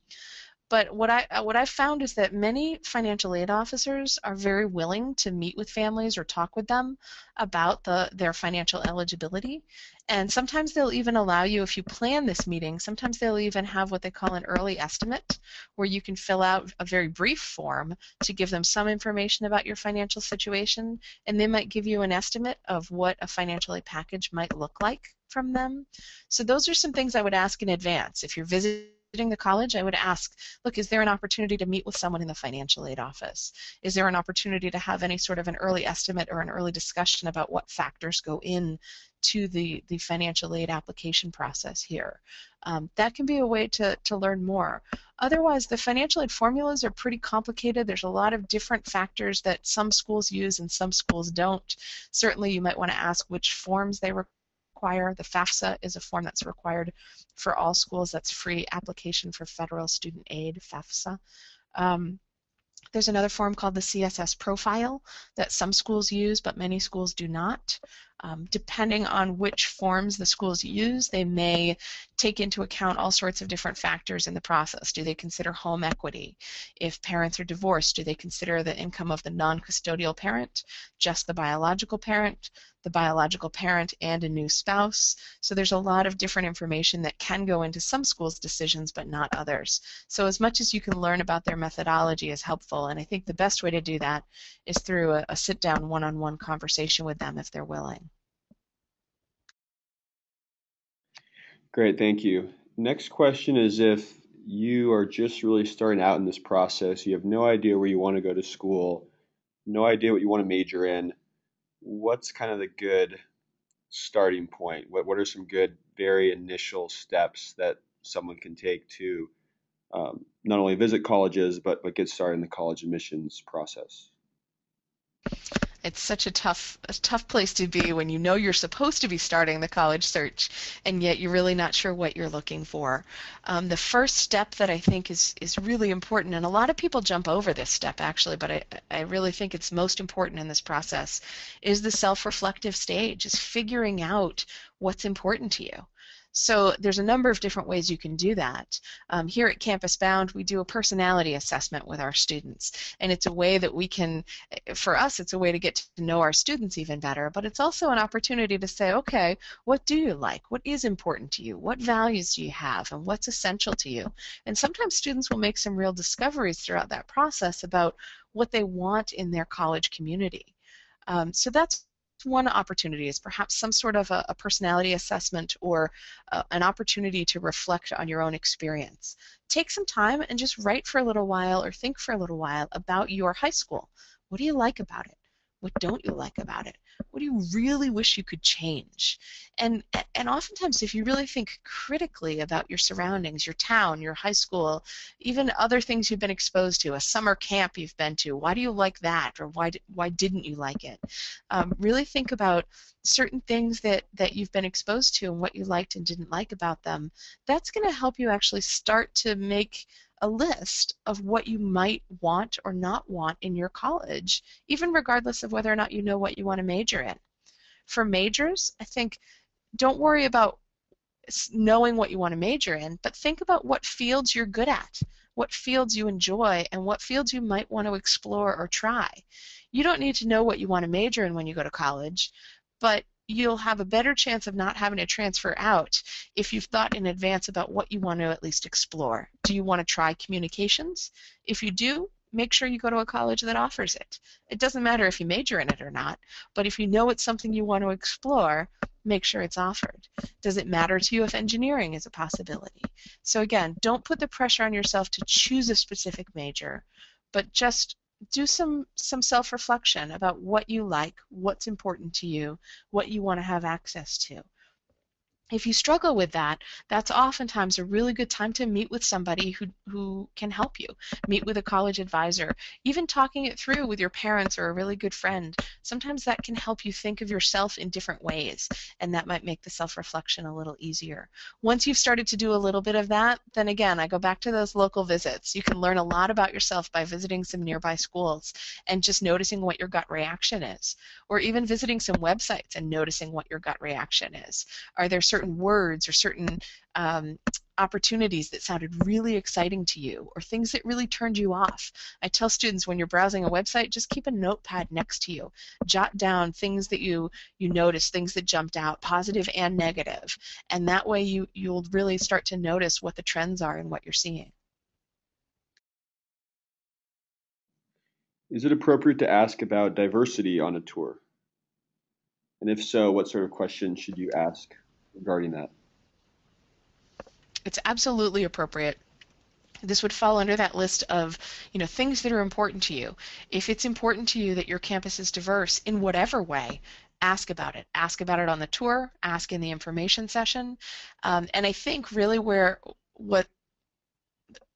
But what I've found is that many financial aid officers are very willing to meet with families or talk with them about their financial eligibility. And sometimes they'll even allow you, if you plan this meeting, sometimes they'll even have what they call an early estimate, where you can fill out a very brief form to give them some information about your financial situation, and they might give you an estimate of what a financial aid package might look like from them. So those are some things I would ask in advance. If you're visiting visiting the college, I would ask, look, is there an opportunity to meet with someone in the financial aid office? Is there an opportunity to have any sort of an early estimate or an early discussion about what factors go in to the financial aid application process here? That can be a way to learn more. Otherwise, the financial aid formulas are pretty complicated. There's a lot of different factors that some schools use and some schools don't. Certainly, you might want to ask which forms they require. The FAFSA is a form that's required for all schools. That's free application for federal student aid, FAFSA. There's another form called the CSS profile that some schools use, but many schools do not. Depending on which forms the schools use, they may take into account all sorts of different factors in the process. Do they consider home equity? If parents are divorced, do they consider the income of the non-custodial parent, just the biological parent and a new spouse? So there's a lot of different information that can go into some schools' decisions, but not others. So as much as you can learn about their methodology is helpful, and I think the best way to do that is through a sit-down one-on-one conversation with them if they're willing. Great, thank you. Next question is, if you are just really starting out in this process, you have no idea where you want to go to school, no idea what you want to major in, what's kind of the good starting point? What are some good, very initial steps that someone can take to not only visit colleges, but get started in the college admissions process? It's such a tough place to be when you know you're supposed to be starting the college search, and yet you're really not sure what you're looking for. The first step that I think is really important, and a lot of people jump over this step actually, but I really think it's most important in this process, is the self-reflective stage, is figuring out what's important to you. So there's a number of different ways you can do that. Here at Campus Bound, we do a personality assessment with our students, and it's a way that we can, for us, it's a way to get to know our students even better, but it's also an opportunity to say, okay, what do you like? What is important to you? What values do you have? And what's essential to you? And sometimes students will make some real discoveries throughout that process about what they want in their college community. So that's one opportunity, is perhaps some sort of a personality assessment or an opportunity to reflect on your own experience. Take some time and just write for a little while or think for a little while about your high school. What do you like about it? What don't you like about it? What do you really wish you could change? And oftentimes, if you really think critically about your surroundings, your town, your high school, even other things you've been exposed to, a summer camp you've been to, why do you like that, or why didn't you like it? Really think about certain things that you've been exposed to and what you liked and didn't like about them. That's going to help you actually start to make a list of what you might want or not want in your college, even regardless of whether or not you know what you want to major in. For majors, I think don't worry about knowing what you want to major in, but think about what fields you're good at, what fields you enjoy, and what fields you might want to explore or try. You don't need to know what you want to major in when you go to college, but you'll have a better chance of not having to transfer out if you've thought in advance about what you want to at least explore. Do you want to try communications? If you do, make sure you go to a college that offers it. It doesn't matter if you major in it or not, but if you know it's something you want to explore, make sure it's offered. Does it matter to you if engineering is a possibility? So again, don't put the pressure on yourself to choose a specific major, but just do some self-reflection about what you like, what's important to you, what you want to have access to. If you struggle with that, that's oftentimes a really good time to meet with somebody who can help you. Meet with a college advisor. Even talking it through with your parents or a really good friend, sometimes that can help you think of yourself in different ways, and that might make the self-reflection a little easier. Once you've started to do a little bit of that, then again, I go back to those local visits. You can learn a lot about yourself by visiting some nearby schools and just noticing what your gut reaction is, or even visiting some websites and noticing what your gut reaction is. Are there certain words or certain opportunities that sounded really exciting to you, or things that really turned you off? I tell students, when you're browsing a website, just keep a notepad next to you. Jot down things that you noticed, things that jumped out, positive and negative, and that way you'll really start to notice what the trends are and what you're seeing. Is it appropriate to ask about diversity on a tour? And if so, what sort of questions should you ask regarding that? It's absolutely appropriate. This would fall under that list of, things that are important to you. If it's important to you that your campus is diverse in whatever way, ask about it. Ask about it on the tour, ask in the information session. And I think really what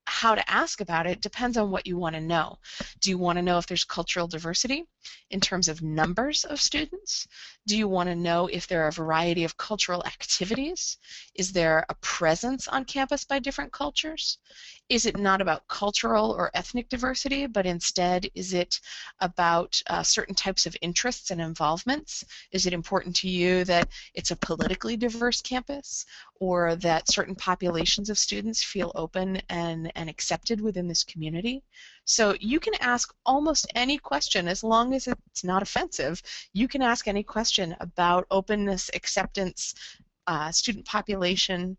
how to ask about it depends on what you want to know. Do you want to know if there's cultural diversity in terms of numbers of students? Do you want to know if there are a variety of cultural activities? Is there a presence on campus by different cultures? Is it not about cultural or ethnic diversity, but instead is it about certain types of interests and involvements? Is it important to you that it's a politically diverse campus, or that certain populations of students feel open and accepted within this community? So you can ask almost any question as long as it's not offensive. You can ask any question about openness, acceptance, student population,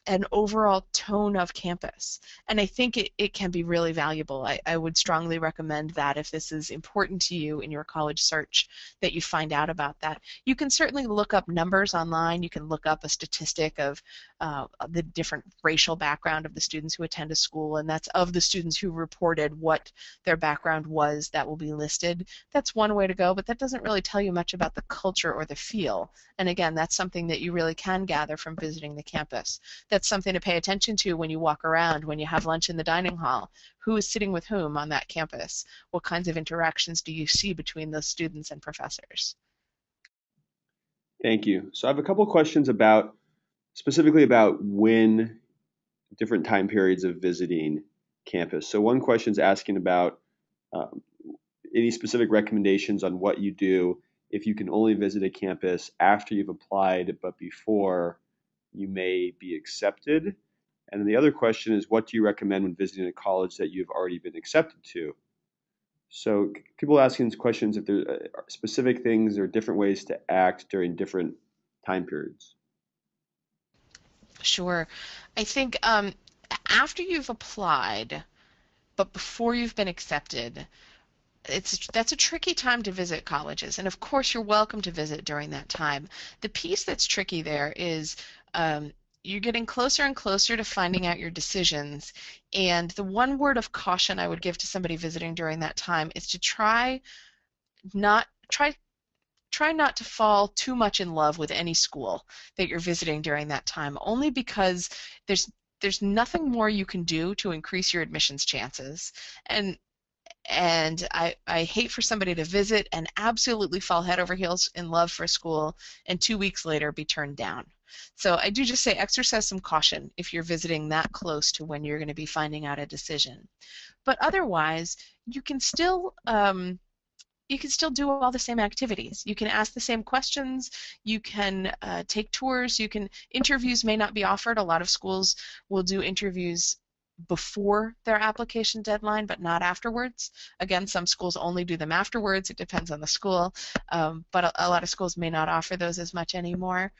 and overall tone of campus. And I think it can be really valuable. I would strongly recommend that if this is important to you in your college search, that you find out about that. You can certainly look up numbers online. You can look up a statistic of the different racial background of the students who attend a school, and that's of the students who reported what their background was that will be listed. That's one way to go, but that doesn't really tell you much about the culture or the feel. And again, that's something that you really can gather from visiting the campus. That's something to pay attention to when you walk around, when you have lunch in the dining hall. Who is sitting with whom on that campus? What kinds of interactions do you see between those students and professors? Thank you. So I have a couple questions about specifically about when different time periods of visiting campus. So one question is asking about um, any specific recommendations on what you do if you can only visit a campus after you've applied, but before you may be accepted. And then the other question is, what do you recommend when visiting a college that you've already been accepted to? So people asking these questions if there are specific things or different ways to act during different time periods. Sure. I think after you've applied, but before you've been accepted, that's a tricky time to visit colleges, and of course you're welcome to visit during that time. The piece that's tricky there is you're getting closer and closer to finding out your decisions, and the one word of caution I would give to somebody visiting during that time is to not try try not to fall too much in love with any school that you're visiting during that time, only because there's there's nothing more you can do to increase your admissions chances. And I hate for somebody to visit and absolutely fall head over heels in love for a school and 2 weeks later be turned down. So I do just say exercise some caution if you're visiting that close to when you're going to be finding out a decision. But otherwise, you can still you can still do all the same activities. You can ask the same questions. You can take tours. Interviews may not be offered. A lot of schools will do interviews before their application deadline, but not afterwards. Again, some schools only do them afterwards. It depends on the school, but a lot of schools may not offer those as much anymore.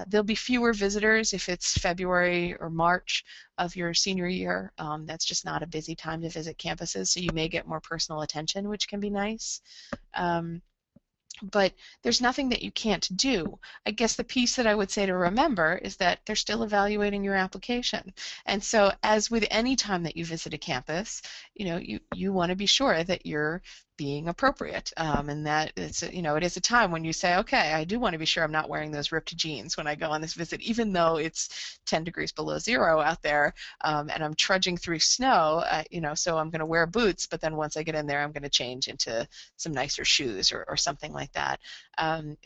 There'll be fewer visitors if it's February or March of your senior year. That's just not a busy time to visit campuses, so you may get more personal attention, which can be nice. Um, but there's nothing that you can't do. I guess the piece that I would say to remember is that they're still evaluating your application. And so as with any time that you visit a campus, you want to be sure that you're being appropriate, and that it is a time when you say, okay, I do want to be sure I'm not wearing those ripped jeans when I go on this visit, even though it's 10 degrees below zero out there, and I'm trudging through snow, so I'm going to wear boots, but then once I get in there, I'm going to change into some nicer shoes or something like that. And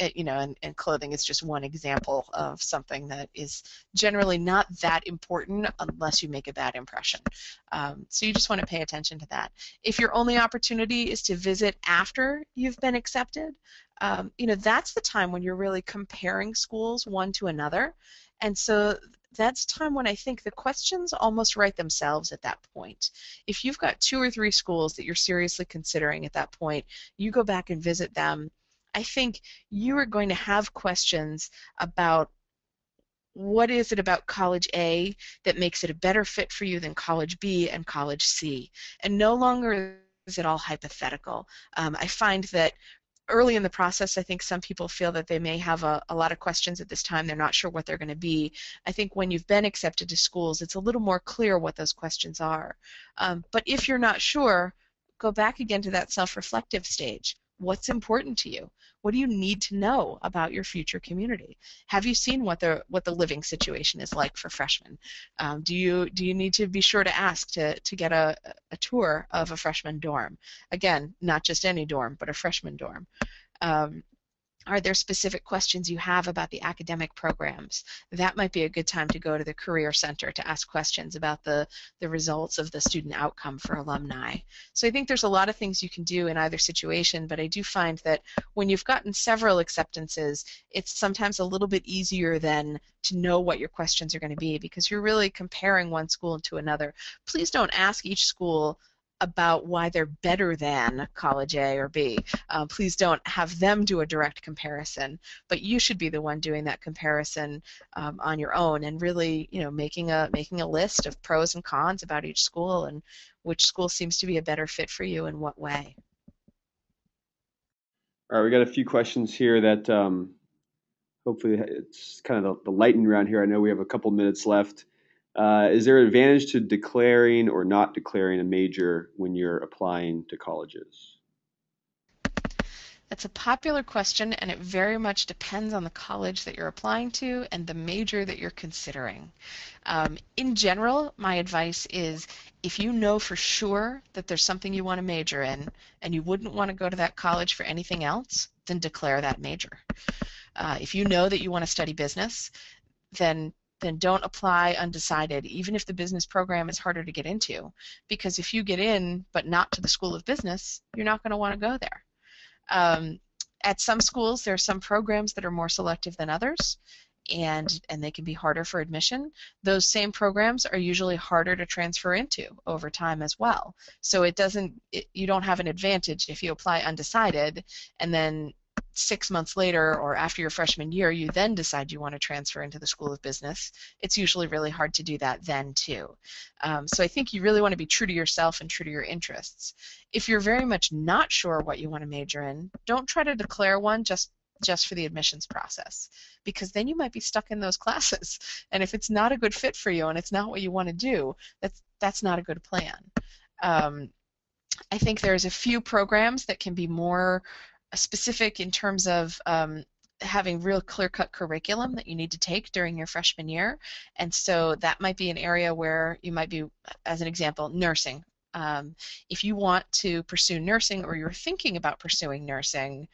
clothing is just one example of something that is generally not that important unless you make a bad impression. So you just want to pay attention to that. If your only opportunity is to visit after you've been accepted, that's the time when you're really comparing schools one to another. And so that's time when I think the questions almost write themselves at that point. If you've got 2 or 3 schools that you're seriously considering at that point, you go back and visit them. I think you are going to have questions about what is it about college A that makes it a better fit for you than college B and college C? And no longer is it all hypothetical. I find that early in the process, I think some people feel that they may have a lot of questions at this time. They're not sure what they're going to be. I think when you've been accepted to schools, it's a little more clear what those questions are. But if you're not sure, go back again to that self-reflective stage. What's important to you? What do you need to know about your future community? Have you seen what the living situation is like for freshmen? Do you need to be sure to ask to get a tour of a freshman dorm? Again, not just any dorm, but a freshman dorm. Um, are there specific questions you have about the academic programs? That might be a good time to go to the Career Center to ask questions about the results of the student outcome for alumni. So I think there's a lot of things you can do in either situation, but I do find that when you've gotten several acceptances, it's sometimes a little bit easier then to know what your questions are going to be because you're really comparing one school to another. Please don't ask each school about why they're better than college A or B. Please don't have them do a direct comparison, but you should be the one doing that comparison on your own and really, making a list of pros and cons about each school and which school seems to be a better fit for you in what way. All right, we got a few questions here that hopefully it's kind of the lightning round here. I know we have a couple minutes left. Is there an advantage to declaring or not declaring a major when you're applying to colleges? That's a popular question, and it very much depends on the college that you're applying to and the major that you're considering. In general, my advice is if you know for sure that there's something you want to major in and you wouldn't want to go to that college for anything else, then declare that major. If you know that you want to study business, then don't apply undecided, even if the business program is harder to get into. Because if you get in but not to the School of Business, you're not going to want to go there. At some schools, there are some programs that are more selective than others, and they can be harder for admission. Those same programs are usually harder to transfer into over time as well. So you don't have an advantage if you apply undecided and then 6 months later or after your freshman year you then decide you want to transfer into the School of Business. It's usually really hard to do that then too. So I think you really want to be true to yourself and true to your interests. If you're very much not sure what you want to major in, don't try to declare one just for the admissions process, because then you might be stuck in those classes. And if it's not a good fit for you and it's not what you want to do, that's not a good plan. I think there's a few programs that can be more specific in terms of having real clear-cut curriculum that you need to take during your freshman year. And so that might be an area where you might be, as an example, nursing. If you want to pursue nursing or you're thinking about pursuing nursing,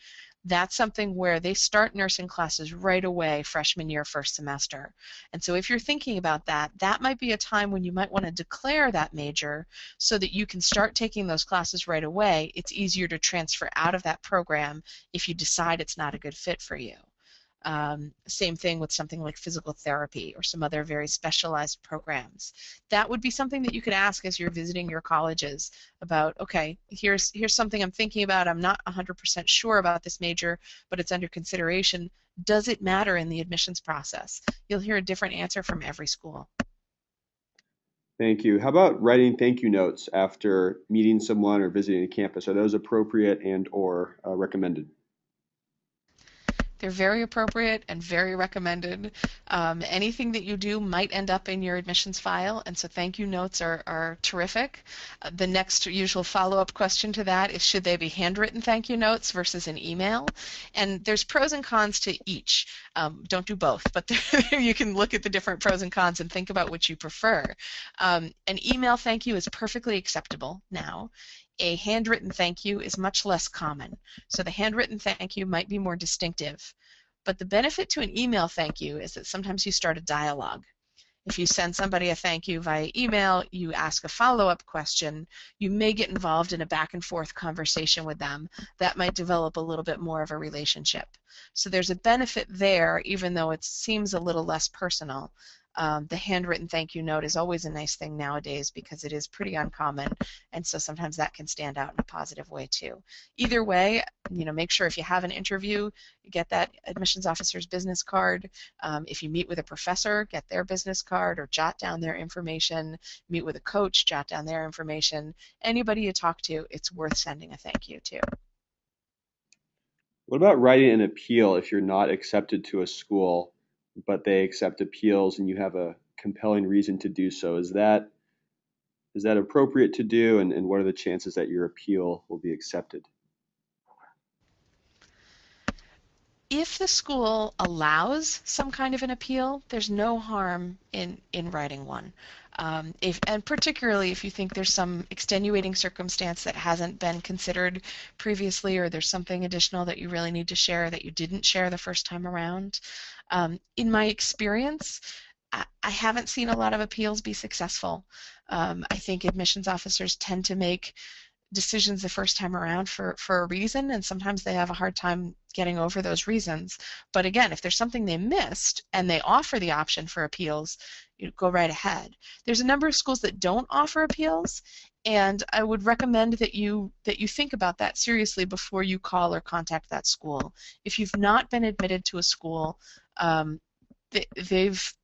that's something where they start nursing classes right away freshman year, first semester. And so if you're thinking about that, that might be a time when you might want to declare that major so that you can start taking those classes right away. It's easier to transfer out of that program if you decide it's not a good fit for you. Same thing with something like physical therapy or some other very specialized programs. That would be something that you could ask as you're visiting your colleges about, okay, here's something I'm thinking about. I'm not 100% sure about this major, but it's under consideration. Does it matter in the admissions process? You'll hear a different answer from every school. Thank you. How about writing thank you notes after meeting someone or visiting a campus? Are those appropriate and or recommended? They're very appropriate and very recommended. Anything that you do might end up in your admissions file, and so thank you notes are terrific. The next usual follow-up question to that is, should they be handwritten thank you notes versus an email? And there's pros and cons to each. Don't do both, but you can look at the different pros and cons and think about which you prefer. An email thank you is perfectly acceptable now. A handwritten thank you is much less common. So the handwritten thank you might be more distinctive. But the benefit to an email thank you is that sometimes you start a dialogue. If you send somebody a thank you via email, you ask a follow-up question, you may get involved in a back and forth conversation with them. That might develop a little bit more of a relationship. So there's a benefit there, even though it seems a little less personal. The handwritten thank you note is always a nice thing nowadays because it is pretty uncommon, and so sometimes that can stand out in a positive way too. Either way, make sure if you have an interview, you get that admissions officer's business card. If you meet with a professor, get their business card or jot down their information. Meet with a coach, jot down their information. Anybody you talk to, it's worth sending a thank you to. What about writing an appeal if you're not accepted to a school, but they accept appeals and you have a compelling reason to do so? Is that appropriate to do, and what are the chances that your appeal will be accepted? If the school allows some kind of an appeal, there's no harm in writing one. And particularly if you think there's some extenuating circumstance that hasn't been considered previously, or there's something additional that you really need to share that you didn't share the first time around. In my experience, I haven't seen a lot of appeals be successful. I think admissions officers tend to make decisions the first time around for a reason, and sometimes they have a hard time getting over those reasons. But again, if there's something they missed and they offer the option for appeals, you go right ahead. There's a number of schools that don't offer appeals, and I would recommend that you think about that seriously before you call or contact that school. If you've not been admitted to a school, um,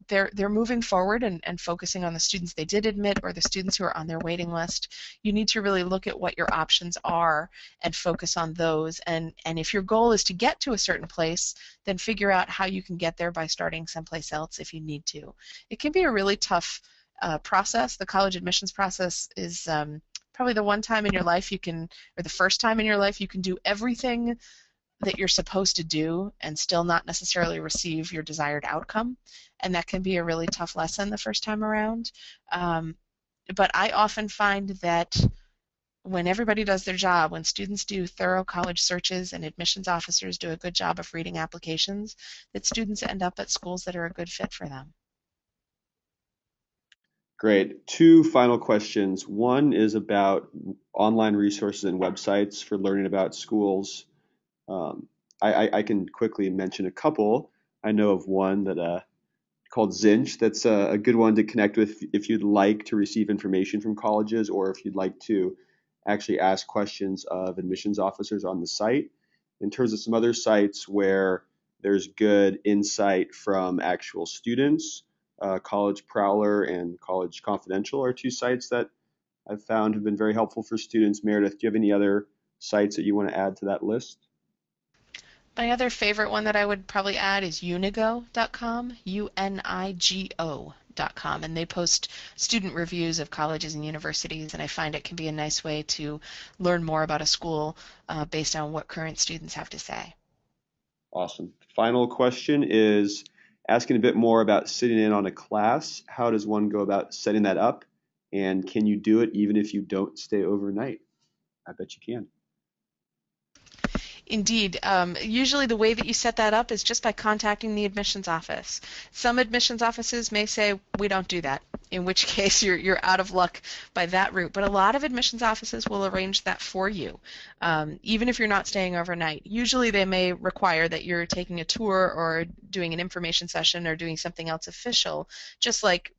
they're moving forward and focusing on the students they did admit or the students who are on their waiting list. You need to really look at what your options are and focus on those. And if your goal is to get to a certain place, then figure out how you can get there by starting someplace else if you need to. It can be a really tough process. The college admissions process is probably the one time in your life you can, or the first time in your life you can do everything that you're supposed to do and still not necessarily receive your desired outcome. And that can be a really tough lesson the first time around. But I often find that when everybody does their job, when students do thorough college searches and admissions officers do a good job of reading applications, that students end up at schools that are a good fit for them. Great. Two final questions. One is about online resources and websites for learning about schools. Um, I can quickly mention a couple. I know of one that called Zinch. That's a good one to connect with if you'd like to receive information from colleges, or if you'd like to actually ask questions of admissions officers on the site. In terms of some other sites where there's good insight from actual students, College Prowler and College Confidential are two sites that I've found have been very helpful for students. Meredith, do you have any other sites that you want to add to that list? My other favorite one that I would probably add is unigo.com, unigo.com, and they post student reviews of colleges and universities, and I find it can be a nice way to learn more about a school based on what current students have to say. Awesome. Final question is asking a bit more about sitting in on a class. How does one go about setting that up? And can you do it even if you don't stay overnight? I bet you can. Indeed. Usually the way that you set that up is just by contacting the admissions office. Some admissions offices may say, we don't do that, in which case you're out of luck by that route. But a lot of admissions offices will arrange that for you, even if you're not staying overnight. Usually they may require that you're taking a tour or doing an information session or doing something else official, just like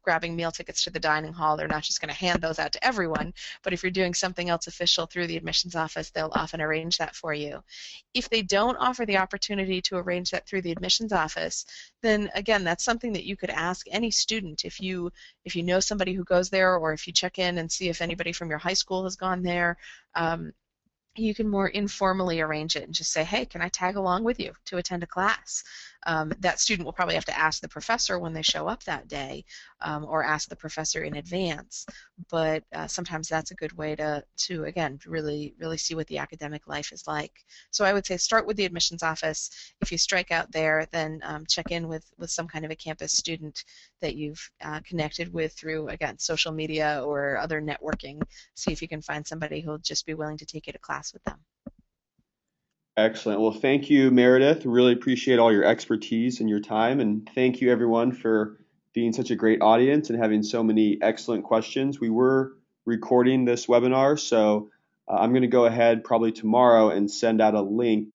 grabbing meal tickets to the dining hall. They're not just going to hand those out to everyone, but if you're doing something else official through the admissions office, they'll often arrange that for you. If they don't offer the opportunity to arrange that through the admissions office, then again, that's something that you could ask any student. If you know somebody who goes there, or if you check in and see if anybody from your high school has gone there, you can more informally arrange it and just say, hey, can I tag along with you to attend a class? That student will probably have to ask the professor when they show up that day, or ask the professor in advance. But sometimes that's a good way to again, really see what the academic life is like. So I would say start with the admissions office. If you strike out there, then check in with some kind of a campus student that you've connected with through, again, social media or other networking. See if you can find somebody who'll just be willing to take you to class with them. Excellent. Well, thank you, Meredith. Really appreciate all your expertise and your time. And thank you, everyone, for being such a great audience and having so many excellent questions. We were recording this webinar, so I'm going to go ahead probably tomorrow and send out a link